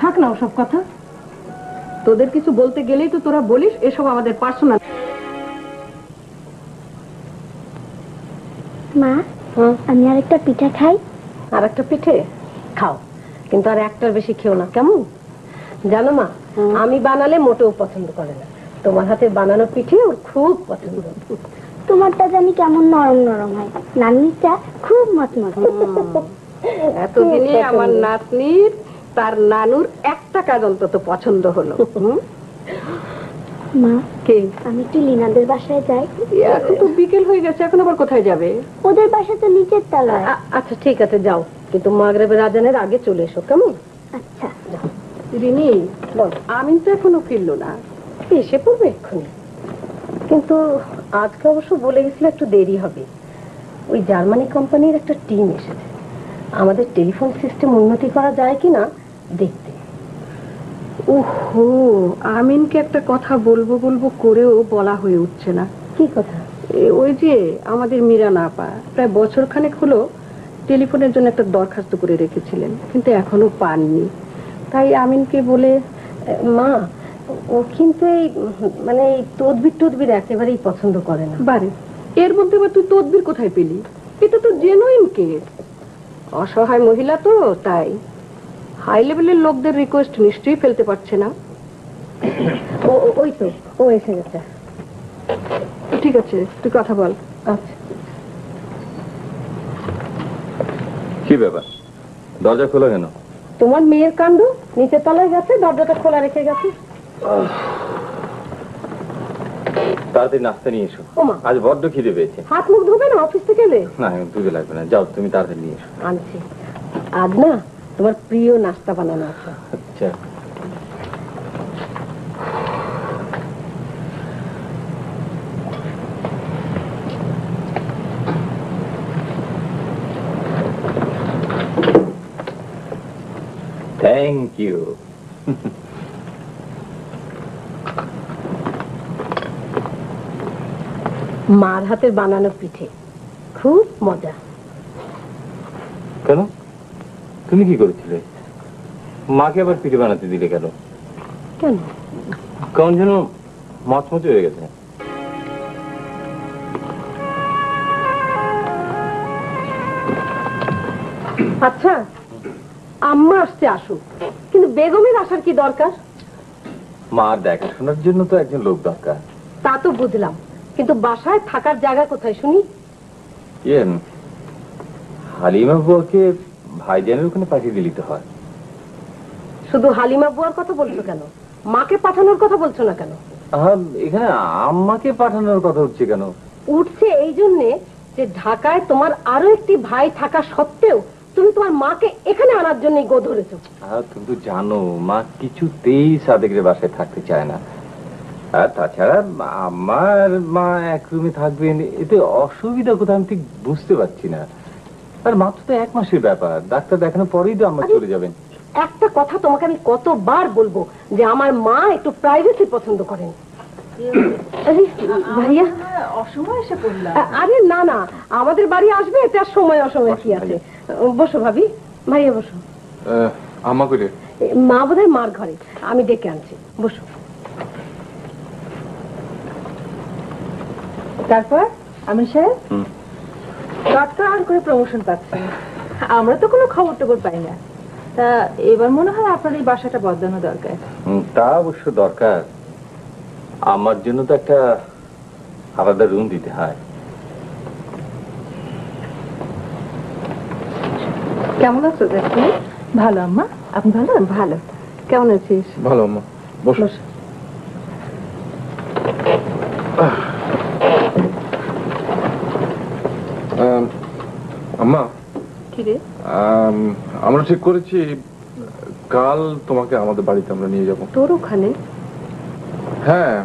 থাক না ওসব কথা। তোদের কিছু বলতে গেলেই তো তোরা বলিস এসব আমাদের পার্সোনাল। মা, আমি আর একটা পিঠা খাই। আর একটা পিঠে খাও, কিন্তু আর একটার বেশি খেও না, কেমন? জানো মা, আমি বানালে মোটেও পছন্দ করে না, তোমার হাতে বানানো পিঠে ওর খুব পছন্দ। তোমারটা জানি কেমন নরম নরম হয়, নানিরটা খুব মচমচ। এতদিনে আমার নাতনির তার নানুর একটা কাজ অন্তত পছন্দ হলো। মা, কে? আমি একটু লিনাদের বাসায় যাই। এখন তো বিকেল হয়ে গেছে, এখন আবার কোথায় যাবে? ওদের বাসা তো নিচের তলায়। আচ্ছা ঠিক আছে যাও, কিন্তু মাগরিবের আজানের আগে চলে এসো, কেমন? আচ্ছা। রিনি, বল। আমি তো এখনো ফিরলো না। এসে পড়বে এক্ষুনি, কিন্তু আজকে অবশ্য বলে গেছিল একটু দেরি হবে। ওই জার্মানি কোম্পানির একটা টিম এসেছে, আমাদের টেলিফোন সিস্টেম উন্নতি করা যায় কিনা দেখতে। ওহো, আমিনকে একটা কথা বলবো বলবো করেও বলা হয়ে উঠছে না। কি কথা? ওই যে আমাদের মীরা আপা প্রায় বছর খানেক হলো টেলিফোনের জন্য একটা দরখাস্ত করে রেখেছিলেন, কিন্তু এখনো পাননি। তাই আমিনকে বলে। মা, ও কিন্তু এই মানে এই তদবির একেবারেই পছন্দ করে না। বারে, এর মধ্যে আবার তুই তদবির কোথায় পেলি? এটা তো জেনুইন কেস। অসহায় মহিলা তো, তাই হাই লেভেলের লোকদের রিকোয়েস্ট নিশ্চয়ই ফেলতে পারছে না। ওই তো ও এসে গেছে। ঠিক আছে, তুই কথা বল। আচ্ছা। কি ব্যাপার, দরজা খোলা কেন? তোমার মেয়ের কাণ্ড, নিচে তলায় গেছে, দরজাটা খোলা রেখে গেছে। তাড়াতাড়ি নাস্তা নিয়ে এসো, ওমা। আজ বড্ড খিদে পেয়েছে। হাত মুখ ধোবে না অফিস থেকে এলে? না দুধে লাগবে না, যাও তুমি তাড়াতাড়ি নিয়ে এসো। আনছি। আজ না তোমার প্রিয় নাস্তা বানানো আছে। আচ্ছা। Thank you. মার হাতের বানানো পিঠে খুব মজা। কেন, তুমি কি করেছিলে? মাকে আবার পিঠে বানাতে দিলে কেন? কেন? কেমন যেন মচমচে হয়ে গেছে। আচ্ছা, আম্মা আসছে আসুক, কিন্তু বেগমের আসার কি দরকার? মার দেখাশোনার জন্য তো একজন লোক দরকার। তা তো বুঝলাম, কিন্তু বাসায় থাকার জায়গা কোথায় শুনি? হালিমা বুয়াকে ভাইজানের ওখানে পাঠিয়ে দিলি তো হয়। শুধু হালিমা বুয়ার কথা বলছো কেন? মাকে পাঠানোর কথা বলছো না কেন? এখানে আম্মাকে পাঠানোর কথা হচ্ছে কেন? উঠছে এই জন্যে যে ঢাকায় তোমার আরো একটি ভাই থাকা সত্ত্বেও তুমি তোমার মাকে এখানে আনার জন্য গো ধরেছো। তুমি তো জানো মা কিছুতেই সাদেকের বাসায় থাকতে চায় না। আর তাছাড়া আমার মা এক রুমে থাকবেন, এতে অসুবিধা কোথাও আমি ঠিক বুঝতে পারছি না। আর মাত্র তো 1 মাসের ব্যাপার, ডাক্তার দেখানোর পরেই তো আমরা চলে যাবেন। একটা কথা তোমাকে আমি কতবার বলবো যে আমার মা একটু প্রাইভেসি পছন্দ করেন। আরে ভাইয়া, অসময় এসে পড়লাম। আরে না না, আমাদের বাড়ি আসবে, এতে আর সময় অসময় কি আছে? বসো ভাবি, ভাইয়া বসো। আম্মা করে মা বোধহয় মার ঘরে, আমি ডেকে আনছি, বসো। তারপর আমি সাহেব ডক্টর করে প্রমোশন পাচ্ছি, আমরা তো কোনো খবর টবর পাই না। তা এবার মনে হয় আপনার এই বাসাটা বদলানো দরকার। তা অবশ্য দরকার, আমার জন্য তো একটা আলাদা রুম দিতে হয়। কেমন আছো দেখছি? ভালো আম্মা, আপনি ভালো? ভালো। কেমন আছিস? ভালো আম্মা, বসো। আম্মা, কি রে? আমরা ঠিক করেছি কাল তোমাকে আমাদের বাড়িতে আমরা নিয়ে যাব। তোর ওখানে? হ্যাঁ,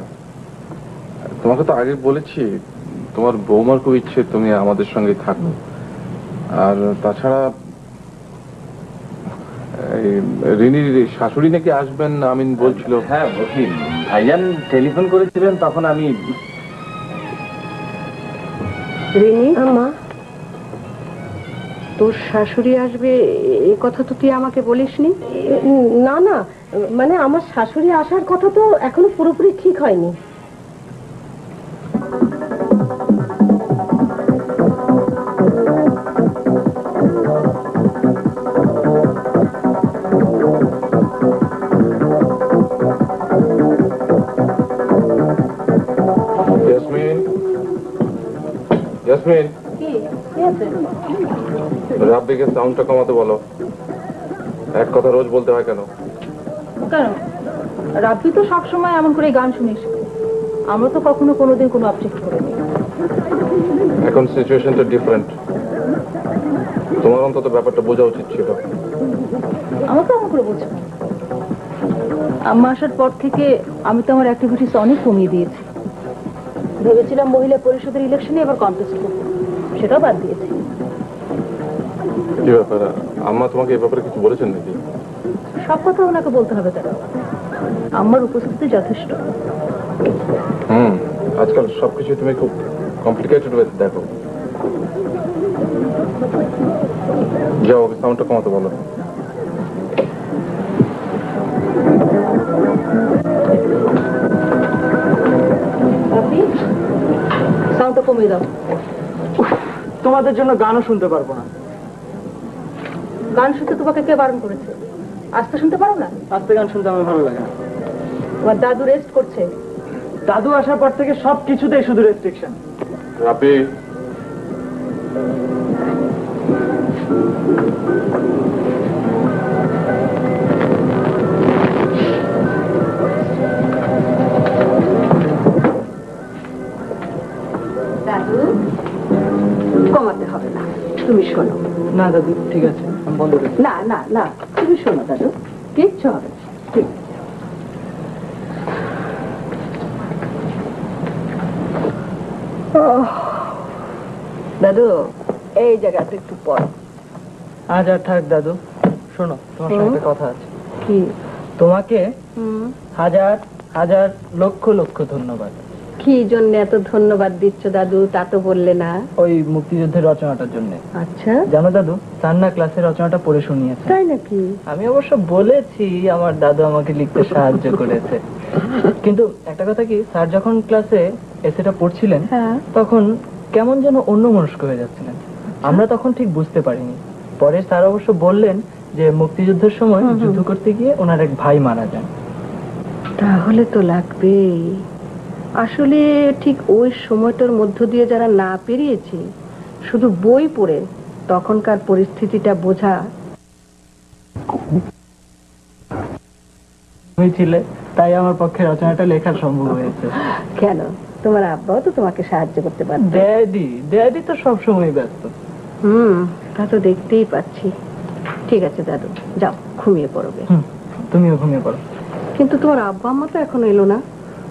তোমাকে তো আগে বলেছি তোমার বৌমার খুব ইচ্ছে তুমি আমাদের সঙ্গে থাকো। আর তাছাড়া রিনির শাশুড়ি নাকি আসবেন আমিন বলছিল। হ্যাঁ বকিম ভাইজান টেলিফোন করেছিলেন, তখন আমি। রিনি, মা তোর শাশুড়ি আসবে এ কথা তো তুই আমাকে বলিসনি? না না, মানে আমার শাশুড়ি আসার কথা তো এখনো পুরোপুরি ঠিক হয়নি। ইয়াসমিন, ইয়াসমিন, রাব্বিকে সাউন্ডটা কমাতে বলো। এক কথা রোজ বলতে হয় কেন? কেন, রাব্বি তো সবসময় এমন করে গান শুনে এসেছে, আমরা তো কখনো কোনোদিন কোনো অবজেক্ট করিনি। এখন সিচুয়েশনটা ডিফারেন্ট, তোমার অন্তত ব্যাপারটা বোঝা উচিত ছিল। আমাকে এমন করে বলছো না। আম্মা আসার পর থেকে আমি তো আমার অ্যাক্টিভিটিস অনেক কমিয়ে দিয়েছি। ভেবেছিলাম মহিলা পরিষদের ইলেকশনে এবার কন্টেস্ট করবো, সেটাও বাদ দিয়েছি। কি ব্যাপার, আম্মা তোমাকে এই ব্যাপারে কিছু বলেছেন নাকি? সব কথা ওনাকে বলতে হবে কেন? আমার উপস্থিতি যথেষ্ট। আজকাল সবকিছু তুমি খুব কমপ্লিকেটেড ওয়েতে দেখো। যাও, ওকে সাউন্ডটা কমাতে বলো। সাউন্ডটা কমিয়ে দাও। তোমাদের জন্য গানও শুনতে পারবো না। গান শুনতে তোমাকে কে বারণ করেছে? আস্তে শুনতে পারো না? আস্তে গান শুনতে আমার ভালো লাগে না। তোমার দাদু রেস্ট করছে। দাদু আসার পর থেকে সব কিছুতেই শুধু রেস্ট্রিকশন। রাব্বি, দাদু কমাতে হবে না, তুমি শোনো। না দাদু ঠিক আছে, আমি বন্ধ করি। না না না, তুমি শোনো দাদু, কিচ্ছু হবে না। ঠিক দাদু, এই জায়গাটা একটু পড়ো। আজ আর থাক দাদু, শোনো তোমার সঙ্গে একটা কথা আছে। কি? তোমাকে হাজার হাজার লক্ষ লক্ষ ধন্যবাদ। কি জন্য এত ধন্যবাদ দিচ্ছ দাদু, তা তো বললে না। ওই মুক্তিযুদ্ধের রচনাটার জন্য। আচ্ছা, জানো দাদু, সান্না ক্লাসের রচনাটা পড়ে শুনিয়েছে। তাই নাকি? আমি অবশ্য বলেছি আমার দাদু আমাকে লিখতে সাহায্য করেছে, কিন্তু একটা কথা কি, স্যার যখন ক্লাসে এসেটা পড়ছিলেন তখন কেমন যেন অন্যমনস্ক হয়ে যাচ্ছিলেন। আমরা তখন ঠিক বুঝতে পারিনি। পরে স্যার অবশ্য বললেন যে মুক্তিযুদ্ধের সময় যুদ্ধ করতে গিয়ে ওনার এক ভাই মারা যান। তাহলে তো লাগবেই। আসলে ঠিক ওই সময়টার মধ্য দিয়ে যারা না পেরিয়েছে, শুধু বই পড়ে তখনকার পরিস্থিতিটা বোঝা। তুমি ছিলে, তাই আমার পক্ষে রচনাটা লেখা সম্ভব হয়েছে। কেন, তোমার আব্বাও তো তোমাকে সাহায্য করতে পারত। ড্যাডি তো সবসময় ব্যস্ত। তা তো দেখতেই পাচ্ছি। ঠিক আছে দাদু, যাও ঘুমিয়ে পড়বে। তুমিও ঘুমিয়ে পড়ো। কিন্তু তোমার আব্বা আম্মা তো এখনো এলো না।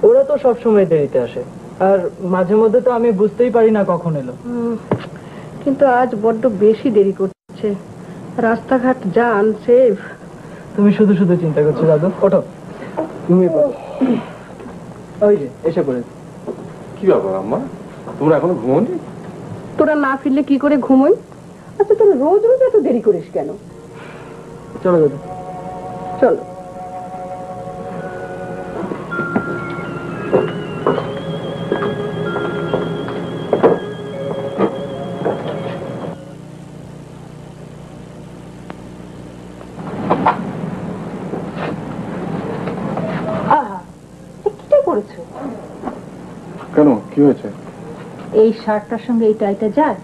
ওরা তো সবসময় দেরিতে আসে, আর মাঝে মধ্যে তো আমি বুঝতেই পারি না কখন এলো। কিন্তু আজ বড্ড বেশি দেরি করছে, রাস্তাঘাট যা আনসেফ। তুমি শুধু শুধু চিন্তা করছো দাদু, ওঠো ঘুমিয়ে পড়ো। ওই যে এসে পড়েছে। কি ব্যাপার আম্মা, তোমরা এখনো ঘুমোনি? তোরা না ফিরলে কি করে ঘুমোই? আচ্ছা, তোরা রোজ রোজ এত দেরি করিস কেন? চলো দাদু, চলো। কেন, কি হয়েছে? এই শার্টটার সঙ্গে এই টাইটা যায়?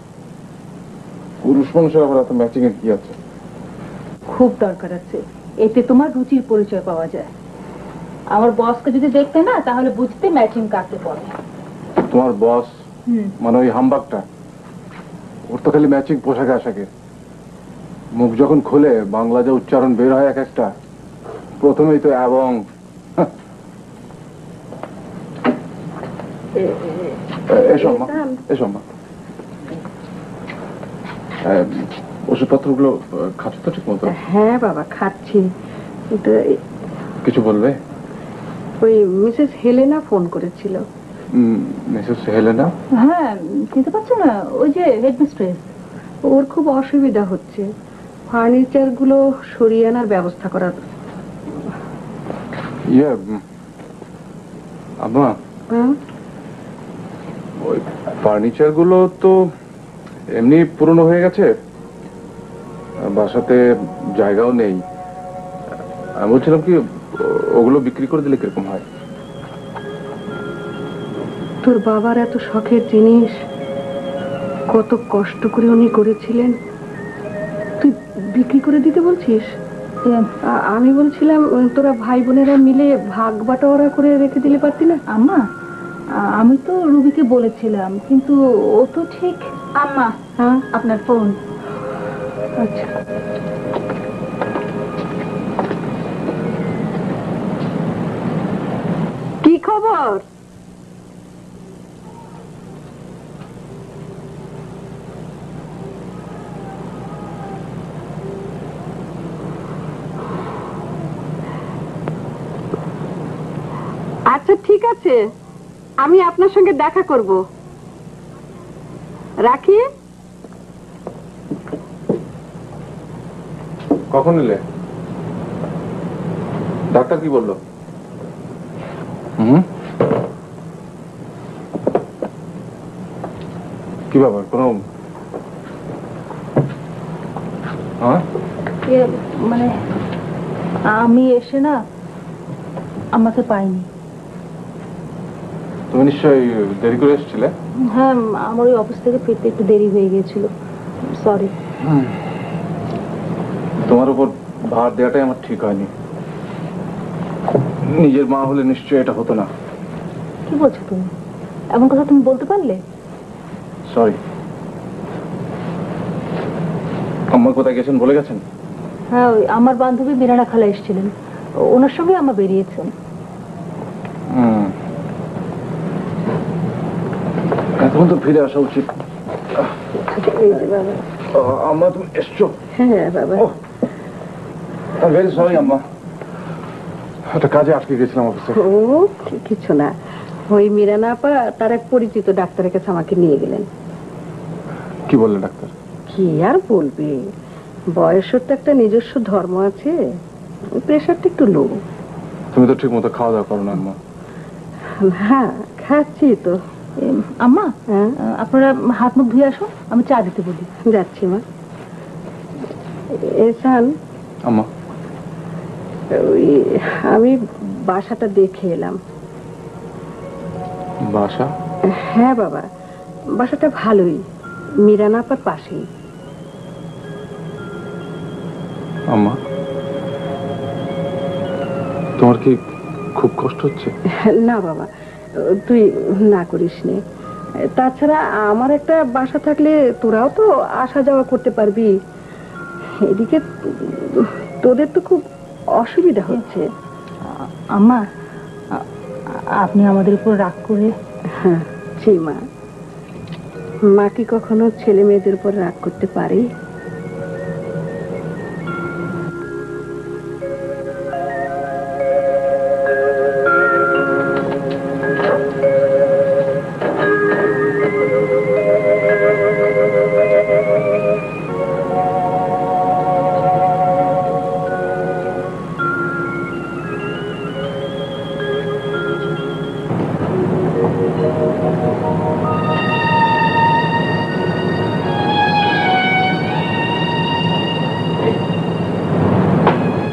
পুরুষ মানুষের আবার এত ম্যাচিং এর কি আছে? খুব দরকার আছে, এতে তোমার রুচির পরিচয় পাওয়া যায়। আমার বসকে যদি দেখতে না, তাহলে বুঝতে ম্যাচিং কাটতে পড়ে। তোমার বস মানে ওই হামবাগটা, ওর তো খালি ম্যাচিং পোশাকে আশাকে। মুখ যখন খোলে বাংলা যে উচ্চারণ বের হয় এক একটা, প্রথমেই তো এবং। এসো মা, এসো মা। ওষুধপত্রগুলো খাচ্ছ তো ঠিক মতো? হ্যাঁ বাবা, খাচ্ছি। কিন্তু কিছু বলবে? ওই মিসেস হেলেনা ফোন করেছিল। Mrs Helena? হ্যাঁ, চিনতে পারছো না? ওই যে হেডমিস্ট্রেস। ওর খুব অসুবিধা হচ্ছে, ফার্নিচার গুলো সরিয়ে আনার ব্যবস্থা করার। আম্মা, ওই ফার্নিচার গুলো তো এমনি পুরনো হয়ে গেছে, বাসাতে জায়গাও নেই। আমি বলছিলাম কি, ওগুলো বিক্রি করে দিলে কিরকম হয়? তোর বাবার এত শখের জিনিস, কত কষ্ট করে উনি করেছিলেন, তুই বিক্রি করে দিতে বলছিস? আমি বলছিলাম তোরা ভাই বোনেরা মিলে ভাগ বাটোয়ারা করে রেখে দিলে পারতি না? আম্মা, আমি তো রুবিকে বলেছিলাম, কিন্তু ও তো ঠিক। আম্মা, হ্যাঁ আপনার ফোন। আচ্ছা, কি খবর? আচ্ছা ঠিক আছে, আমি আপনার সঙ্গে দেখা করব। রাখি। কখন এলে? ডাক্তার কি বললো? কি ব্যাপার, কোনো মানে আমি এসে না আমাকে পাইনি। তুমি নিশ্চয়ই দেরি করে এসেছিলে? হ্যাঁ, আমার ওই অফিস থেকে ফিরতে একটু দেরি হয়ে গিয়েছিল, সরি। তোমার উপর ভার দেওয়াটাই আমার ঠিক হয়নি। নিজের মা হলে নিশ্চয়ই এটা হতো না। কি বলছো তুমি? এমন কথা তুমি বলতে পারলে? সরি। আম্মা কোথায় গেছেন বলে গেছেন? হ্যাঁ, ওই আমার বান্ধবী মিরানা খালা এসেছিলেন, ওনার সঙ্গে আমার বেরিয়েছেন। এখন তো ফিরে আসা উচিত। আম্মা তুমি এসছো? হ্যাঁ বাবা। ভেরি সরি আম্মা, একটা কাজে আটকে গেছিলাম অফিসে। ও কিছু না, ওই মিরানা আপা তার এক পরিচিত ডাক্তারের কাছে আমাকে নিয়ে গেলেন। কি বললেন ডাক্তার? কি আর বলবে, বয়সের তো একটা নিজস্ব ধর্ম আছে, প্রেশারটা একটু লো। তুমি তো ঠিক মতো খাওয়া দাওয়া করো না আম্মা। হ্যাঁ খাচ্ছি তো। আম্মা, আপনারা হাত মুখ ধুয়ে আসো, আমি চা দিতে বলি। যাচ্ছি মা। এসান আম্মা, ওই আমি বাসাটা দেখে এলাম। বাসা? হ্যাঁ বাবা, বাসাটা ভালোই, মিরানা আপার পাশেই। আম্মা, তোমার কি খুব কষ্ট হচ্ছে? না বাবা, তুই না করিস নে। তাছাড়া আমার একটা বাসা থাকলে তোরাও তো আসা যাওয়া করতে পারবি। এদিকে তোদের তো খুব অসুবিধা হচ্ছে। আম্মা, আপনি আমাদের উপর রাগ করে? হ্যাঁ জি মা, মা কি কখনো ছেলে মেয়েদের উপর রাগ করতে পারে?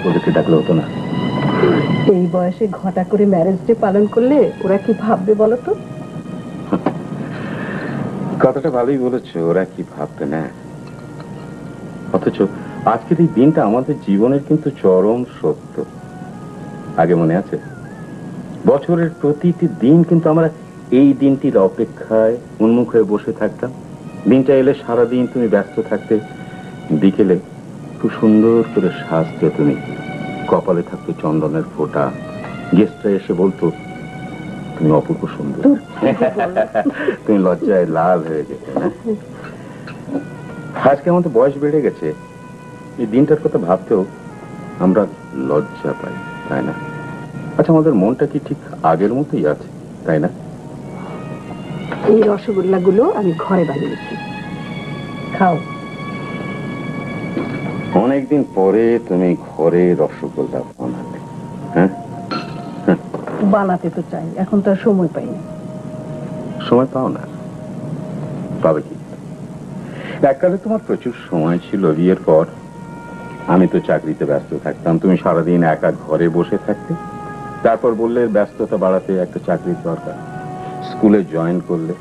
ওদেরকে ডাকলে হতো না? এই বয়সে ঘটা করে ম্যারেজ ডে পালন করলে ওরা কি ভাববে বলো তো? কথাটা ভালোই বলেছো, ওরা কি ভাববে না। অথচ আজকের এই দিনটা আমাদের জীবনের কিন্তু চরম সত্য। আগে মনে আছে, বছরের প্রতিটি দিন কিন্তু আমরা এই দিনটির অপেক্ষায় উন্মুখ হয়ে বসে থাকতাম। দিনটা এলে সারাদিন তুমি ব্যস্ত থাকতে, বিকেলে খুব সুন্দর করে সাজতে তুমি, কপালে থাকতো চন্দনের ফোঁটা, গেস্টরা এসে বলতো তুমি অপূর্ব সুন্দর, তুমি লজ্জায় লাল হয়ে যেতে না। আজকে আমাদের বয়স বেড়ে গেছে, এই দিনটার কথা ভাবতেও আমরা লজ্জা পাই, তাই না? আচ্ছা, আমাদের মনটা কি ঠিক আগের মতোই আছে, তাই না? এই রসগোল্লা গুলো আমি ঘরে বানিয়েছি, খাও। অনেকদিন পরে তুমি ঘরে রসগোল্লা বানালে? হ্যাঁ, বানাতে তো চাই, এখন তো আর সময় পাই না। সময় পাও না? পাবে কি? এককালে তোমার প্রচুর সময় ছিল। বিয়ের পর আমি তো চাকরিতে ব্যস্ত থাকতাম, তুমি সারাদিন একা ঘরে বসে থাকতে। তারপর বললে ব্যস্ততা বাড়াতে একটা চাকরির দরকার, স্কুলে জয়েন করলে,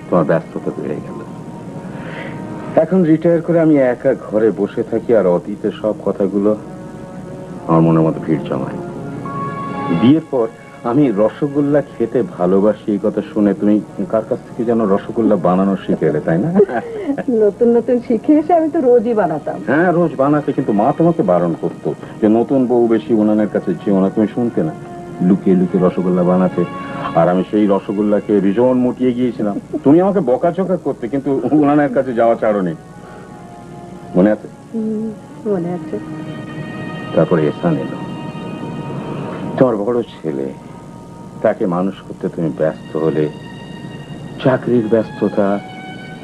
তোমার ব্যস্ততা বেড়ে গেল। এখন রিটায়ার করে আমি একা ঘরে বসে থাকি আর অতীতের সব কথাগুলো আমার মনের মতো ভিড় জমায়। বিয়ের পর আমি রসগোল্লা খেতে ভালোবাসি এই কথা শুনে তুমি কার কাছ থেকে যেন রসগোল্লা বানানো শিখে এলে, তাই না? নতুন নতুন শিখে এসে আমি তো রোজই বানাতাম। হ্যাঁ, রোজ বানাতে, কিন্তু মা তোমাকে বারণ করতো যে নতুন বউ বেশি উনানের কাছে যেও না। তুমি শুনতে না, লুকিয়ে লুকিয়ে রসগোল্লা বানাতে। আর আমি সেই রসগোল্লাকে ভীষণ মুটিয়ে গিয়েছিলাম। তুমি আমাকে বকাঝকা করতে, কিন্তু উনানের কাছে যাওয়া ছাড়োনি, মনে আছে? মনে আছে। তারপরে এসান এলো, তোমার বড় ছেলে, তাকে মানুষ করতে তুমি ব্যস্ত হলে। চাকরির ব্যস্ততা,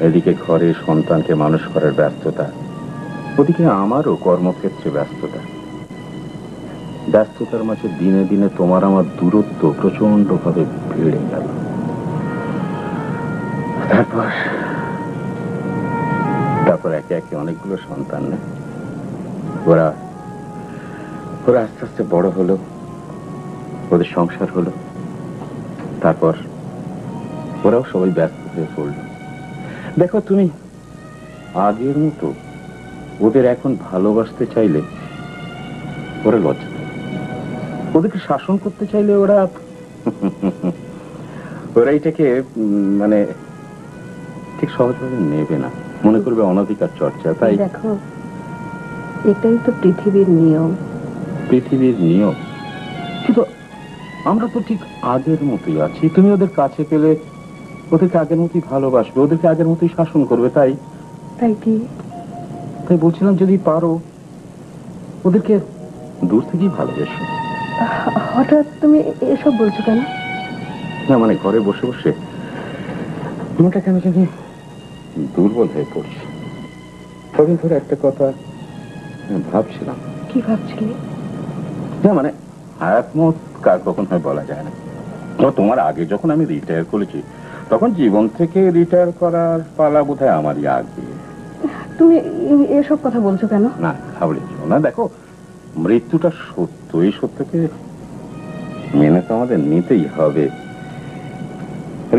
এদিকে ঘরে সন্তানকে মানুষ করার ব্যস্ততা, ওদিকে আমারও কর্মক্ষেত্রে ব্যস্ততা। ব্যস্ততার মাঝে দিনে দিনে তোমার আমার দূরত্ব প্রচন্ড ভাবে বেড়ে গেল। তারপর একে একে অনেকগুলো সন্তান, না? ওরা আস্তে আস্তে বড় হলো, ওদের সংসার হলো, তারপর ওরাও সবাই ব্যস্ত হয়ে পড়ল। দেখো, তুমি আগের মতো ওদের এখন ভালোবাসতে চাইলে ওরা লজ্জা পায়। ওদেরকে শাসন করতে চাইলে ওরা ওরা এটাকে মানে ঠিক সহজভাবে নেবে না, মনে করবে অনধিকার চর্চা। তাই দেখো, এটাই তো পৃথিবীর নিয়ম। পৃথিবীর নিয়ম, কিন্তু আমরা তো ঠিক আগের মতোই আছি। তুমি ওদের কাছে পেলে ওদেরকে আগের মতোই ভালোবাসবে, ওদেরকে আগের মতোই শাসন করবে। তাই কি? তাই বলছিলাম, যদি পারো ওদেরকে দূর থেকেই ভালোবেসো। হঠাৎ তুমি এসব বলছো কেন? না মানে ঘরে বসে বসে মনটা কেন জানি দুর্বল হয়ে পড়ছে। কদিন ধরে একটা কথা ভাবছিলাম। কি ভাবছিলে? না মানে একমত কার কখন হয় বলা যায় না। তোমার আগে যখন আমি রিটায়ার করেছি, তখন জীবন থেকে রিটায়ার করার পালা বোধহয় আমারই আগে। তুমি এসব কথা বলছো কেন? না খাবড়েছো না। দেখো, মৃত্যুটা সত্য, এই সত্যকে মেনে তো আমাদের নিতেই হবে।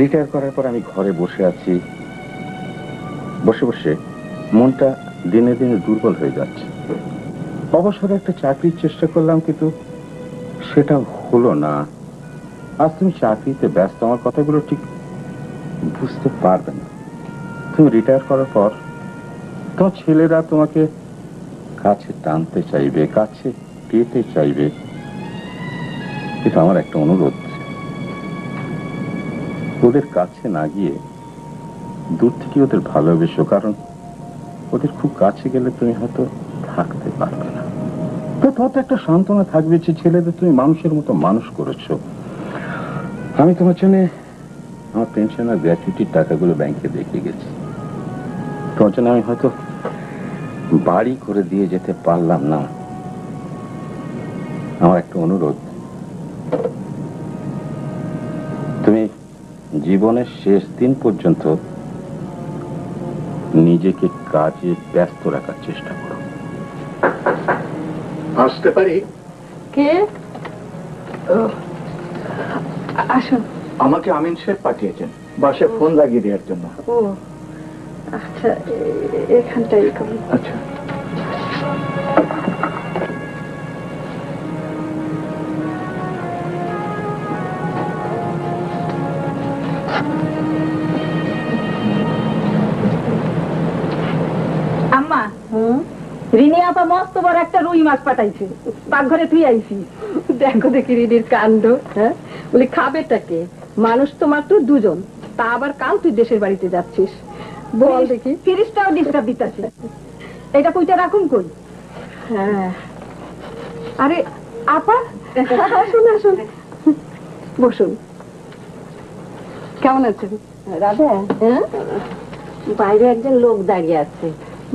রিটায়ার করার পর আমি ঘরে বসে আছি, বসে বসে মনটা দিনে দিনে দুর্বল হয়ে যাচ্ছে। অবসরে একটা চাকরির চেষ্টা করলাম, কিন্তু সেটা হলো না। আজ তুমি চাকরিতে ব্যস্ত, আমার কথাগুলো ঠিক বুঝতে পারবে না। তুমি রিটায়ার করার পর তোমার ছেলেরা তোমাকে কাছে টানতে চাইবে, কাছে পেতে চাইবে, কিন্তু আমার একটা অনুরোধ, ওদের কাছে না গিয়ে দূর থেকে ওদের ভালোবেসো। কারণ ওদের খুব কাছে গেলে তুমি হয়তো থাকতে পারবে না। তো তোমার তো একটা সান্ত্বনা থাকবে যে ছেলেদের তুমি মানুষের মতো মানুষ করেছো। আমি তোমার জন্য আমার পেনশন আর গ্র্যাচুইটির টাকাগুলো ব্যাংকে রেখে গেছি। তোমার জন্য আমি হয়তো বাড়ি করে দিয়ে যেতে পারলাম না। আমার একটা অনুরোধ, তুমি জীবনের শেষ দিন পর্যন্ত নিজেকে কাজে ব্যস্ত রাখার চেষ্টা করো। আসতে পারি? কে? আসুন। আমাকে আমিন সাহেব পাঠিয়েছেন বাসায় ফোন লাগিয়ে দেওয়ার জন্য। ও আচ্ছা, এখানটাই করুন। আচ্ছা। আম্মা, রিনি আপা মস্ত বড় একটা রুই মাছ পাঠাইছে, পাকঘরে তুই আইছি। দেখো দেখি রিনির কাণ্ড। হ্যাঁ, বলি খাবেটাকে? মানুষ তো মাত্র দুজন, তা আবার কাল তুই দেশের বাড়িতে যাচ্ছিস। বল দেখি। ফিরিসটাও ডিস্টার্ব দিতেছে। এটা কইটা রাখুন কই? হ্যাঁ, আরে আপা, আসুন আসুন, বসুন। কেমন আছেন? রাধা, হ্যাঁ, বাইরে একজন লোক দাঁড়িয়ে আছে,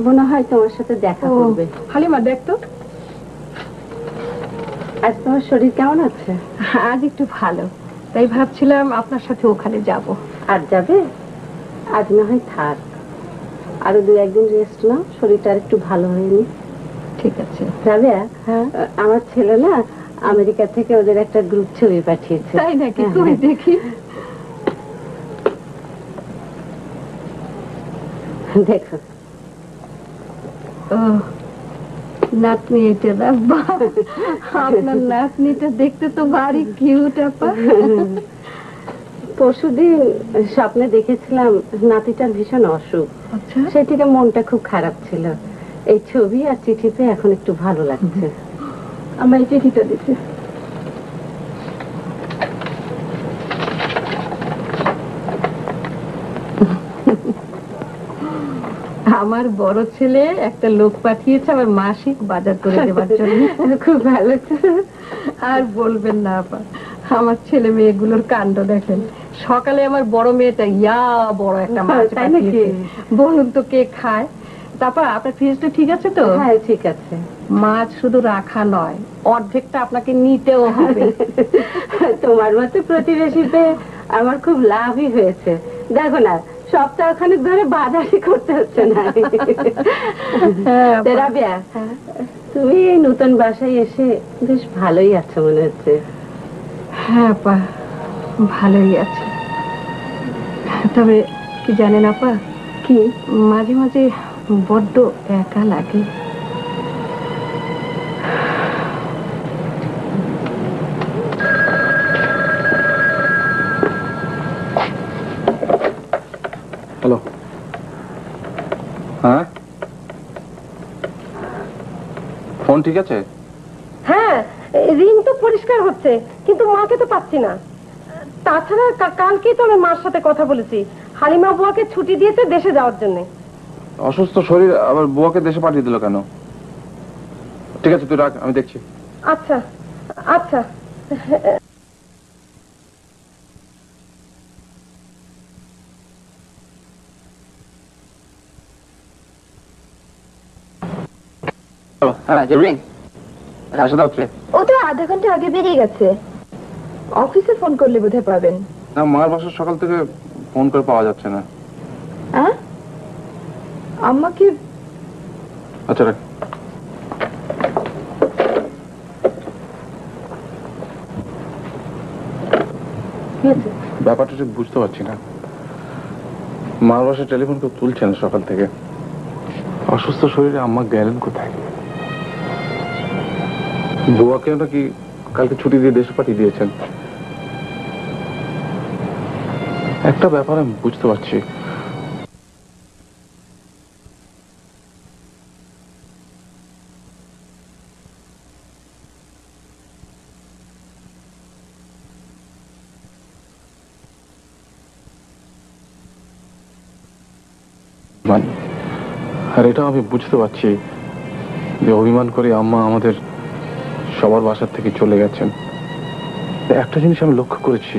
মনে হয় তোমার সাথে দেখা করবে। হালিমা দেখতো। আজ তোমার শরীর কেমন আছে? আজ একটু ভালো, তাই ভাবছিলাম আপনার সাথে ওখানে যাব। আর যাবে? আজ না হয় থাক, আরো 2-1 দিন রেস্ট নাও, শরীরটা আর একটু ভালো হয়নি। ঠিক আছে। রাবেয়া, হ্যাঁ, আমার ছেলে না আমেরিকা থেকে ওদের একটা গ্রুপ ছবি পাঠিয়েছে। তাই নাকি? কই দেখি। দেখো। ও নাতনি, এটা না? আপনার নাতনিটা দেখতে তো ভারী কিউট আপা। পরশুদিন স্বপ্নে দেখেছিলাম নাতিটার ভীষণ অসুখ। আচ্ছা, সেই থেকে মনটা খুব খারাপ ছিল। এই ছবি আর চিঠিতে এখন একটু ভালো লাগছে। আমার এই চিঠিটা দিতে। আমার বড় ছেলে একটা লোক পাঠিয়েছে আমার মাসিক বাজার করে দেওয়ার জন্য। খুব ভালো তো। আর বলবেন না আপা, আমার ছেলে মেয়েগুলোর কাণ্ড দেখেন। সকালে আমার বড় মেয়েটা ইয়া বড় একটা মাছ তাই নাকি? পাঠিয়েছে। বলুন তো কে খায়? তারপর আপনার ফ্রিজটা ঠিক আছে তো? হ্যাঁ ঠিক আছে। মাছ শুধু রাখা নয়, অর্ধেকটা আপনাকে নিতেও হবে। তোমার মতো প্রতিবেশী পেয়ে আমার খুব লাভই হয়েছে। দেখো না, সপ্তাহখানেক ধরে বাজারই করতে হচ্ছে না। হ্যাঁ, আপা। রাবেয়া, তুমি এই নতুন বাসায় এসে বেশ ভালোই আছো মনে হচ্ছে। হ্যাঁ আপা, ভালোই আছে। তবে কি জানেন আপা, কি? মাঝে মাঝে বড্ড একা লাগে। হ্যালো, হ্যাঁ ফোন ঠিক আছে? হ্যাঁ, রিং তো পরিষ্কার হচ্ছে, কিন্তু মাকে তো পাচ্ছি না। তাছাড়া কালকেই তো আমি মার সাথে কথা বলেছি, হালিমা বুয়াকে ছুটি দিয়েছে দেশে যাওয়ার জন্য। অসুস্থ শরীর আবার বুয়াকে দেশে পাঠিয়ে দিল কেন? ঠিক আছে তুই রাখ, আমি দেখছি। আচ্ছা আচ্ছা। ও তো আধা ঘন্টা আগে বেরিয়ে গেছে। অফিসে ফোন করলে বোধহয় পাবেন। না, মার বাসার সকাল থেকে ফোন করে পাওয়া যাচ্ছে না। আম্মাকে আচ্ছা রাখ। ব্যাপারটা ঠিক বুঝতে পারছি না। মার বাসায় টেলিফোন কেউ তুলছে না সকাল থেকে। অসুস্থ শরীরে আম্মা গেলেন কোথায়? বুয়াকে নাকি কালকে ছুটি দিয়ে দেশে পাঠিয়ে দিয়েছেন। একটা ব্যাপার আমি বুঝতে পারছি, আর এটাও আমি বুঝতে পারছি যে অভিমান করে আম্মা আমাদের সবার বাসার থেকে চলে গেছেন। একটা জিনিস আমি লক্ষ্য করেছি,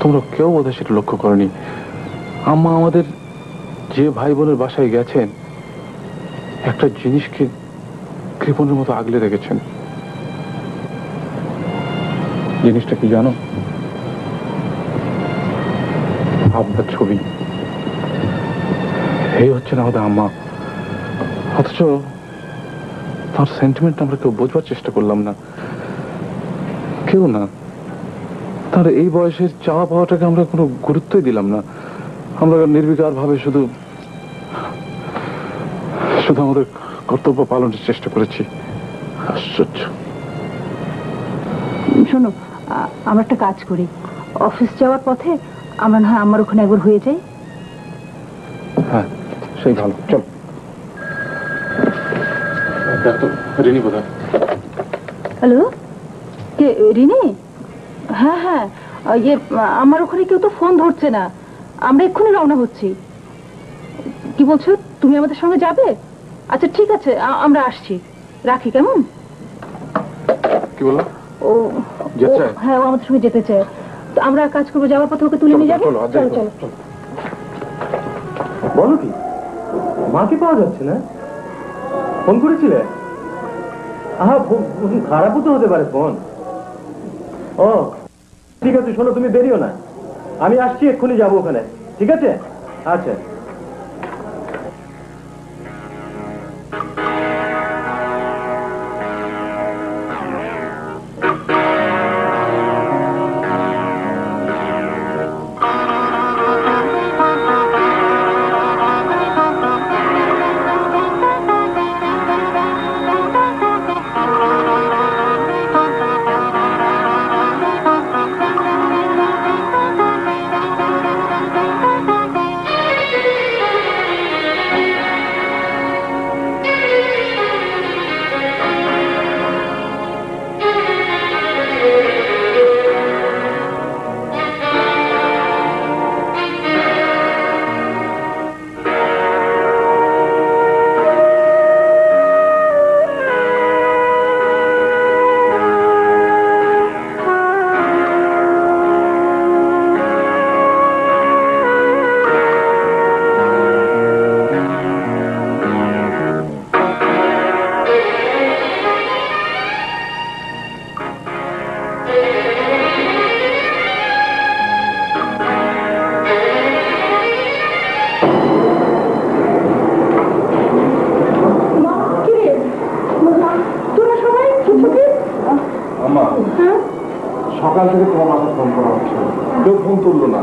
তোমরা কেউ বোধহয় সেটা লক্ষ্য করনি। আম্মা আমাদের যে ভাই বোনের বাসায় গেছেন, একটা জিনিসকে কৃপণের মতো আগলে রেখেছেন। জিনিসটা কি জানো? আব্বার ছবি। এই হচ্ছেন আমাদের আম্মা, অথচ তার সেন্টিমেন্ট আমরা কেউ বোঝবার চেষ্টা করলাম না, কেউ না। তার এই বয়সের চাওয়া পাওয়াটাকে আমরা কোনো গুরুত্বই দিলাম না। আমরা নির্বিকার ভাবে শুধু আমাদের কর্তব্য পালনের চেষ্টা করেছি। আশ্চর্য। শোনো, আমরা একটা কাজ করি, অফিস যাওয়ার পথে আমরা না হয় আমার ওখানে একবার হয়ে যাই। হ্যাঁ, সেই ভালো। চল। দেখ তো রিনি বোধহয়। হ্যালো, কে রিনি? হ্যাঁ হ্যাঁ, ইয়ে আমার ওখানে কেউ তো ফোন ধরছে না, আমরা এক্ষুনি রওনা হচ্ছি। কি বলছো, তুমি আমাদের সঙ্গে যাবে? আচ্ছা ঠিক আছে, আমরা আসছি, রাখি কেমন? কি বললো? ও হ্যাঁ, ও আমাদের সঙ্গে যেতে চায়। তো আমরা কাজ করবো, যাওয়ার পথে ওকে তুলে নিয়ে যাবো। চলো চলো। বলো কি, মাকে পাওয়া যাচ্ছে না? ফোন করেছিলে? আহা, খারাপও তো হতে পারে ফোন। ও ঠিক আছে, শোনো তুমি বেরিও না, আমি আসছি, এক্ষুনি যাবো ওখানে। ঠিক আছে? আচ্ছা। সকাল থেকে তোমার বাসায় ফোন করা হচ্ছে, কেউ ফোন তুললো না।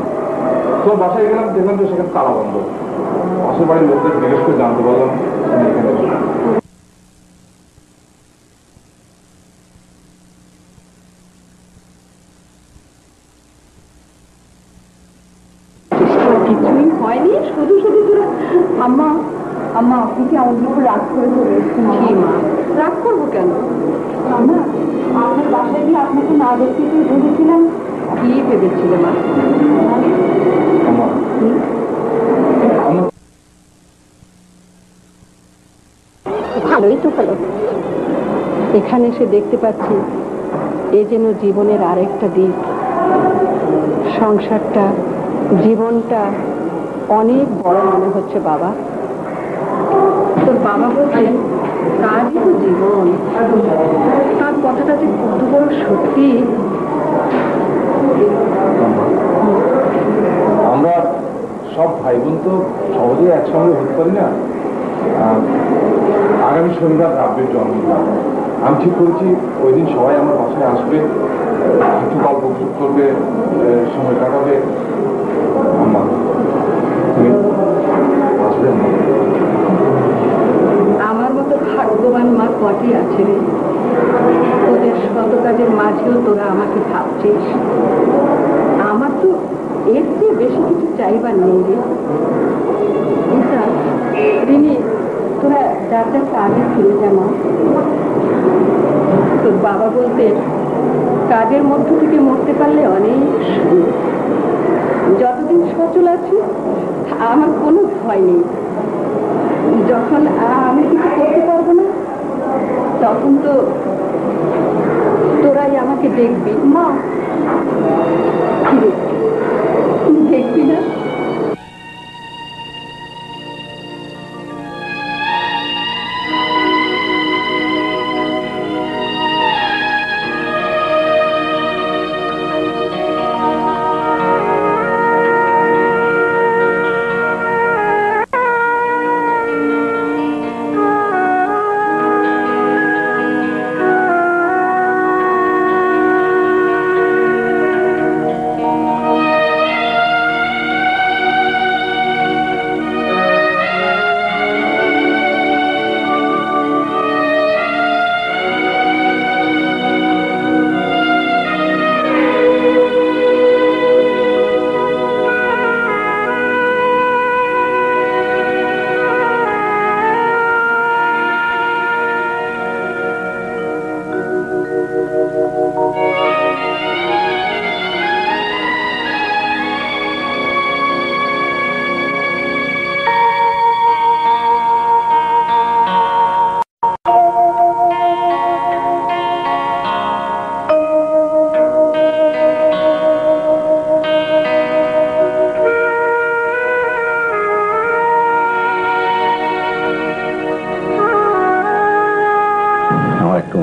তোমার বাসায় গেলাম, দেখলাম তো সেখানে তালা বন্ধ। পাশের বাড়ির লোকদের জিজ্ঞেস করে জানতে পারলাম তুমি এখানে এসেছো। কিছুই হয়নি, শুধু শুধু তোরা। আম্মা আম্মা, আপনি কি আমাদের উপর রাগ করে চলে এসেছেন? কি মা, রাগ করবো কেন? আম্মা, আপনার বাসায় গিয়ে আপনাকে না দেখতে ভেবেছিলাম। কি ভেবেছিলে মা? ভালোই তো হলো, এখানে এসে দেখতে পাচ্ছি এ যেন জীবনের আরেকটা দিক। সংসারটা, জীবনটা অনেক বড় মনে হচ্ছে বাবা। তোর বাবা বলছেন কাজই তো জীবন। তার কথাটা যে কত বড় সত্যি। আমরা সব ভাই বোন তো সহজেই একসঙ্গে হতে পারি না। আগামী শনিবার রাব্বির জন্মদিন। আমি ঠিক করেছি ওই দিন সবাই আমার বাসায় আসবে, একটু গল্প করবে, সময় কাটাবে। আম্মা, তুমি আসবে? আমার মতো ভাগ্যবান মা কটি আছে রে, তোদের শত কাজের মাঝেও তোরা আমাকে ভাবছিস। আমার তো এর চেয়ে বেশি কিছু চাইবার নেই রে। তিনি তোরা যার যার কাজে ফিরে যা মা। তোর বাবা বলতে কাজের মধ্য থেকে মরতে পারলে অনেক সুখ। যতদিন সচল আছি আমার কোনো ভয় নেই। যখন আমি কিছু করতে পারবো না তখন তো তোরাই আমাকে দেখবি মা। দেখবি না?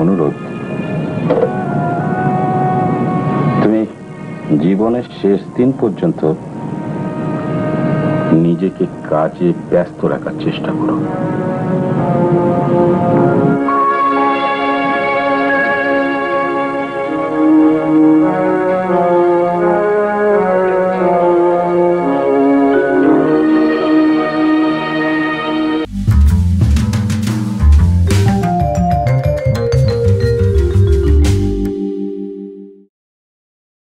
অনুরোধ, তুমি জীবনের শেষ দিন পর্যন্ত নিজেকে কাজে ব্যস্ত রাখার চেষ্টা করো।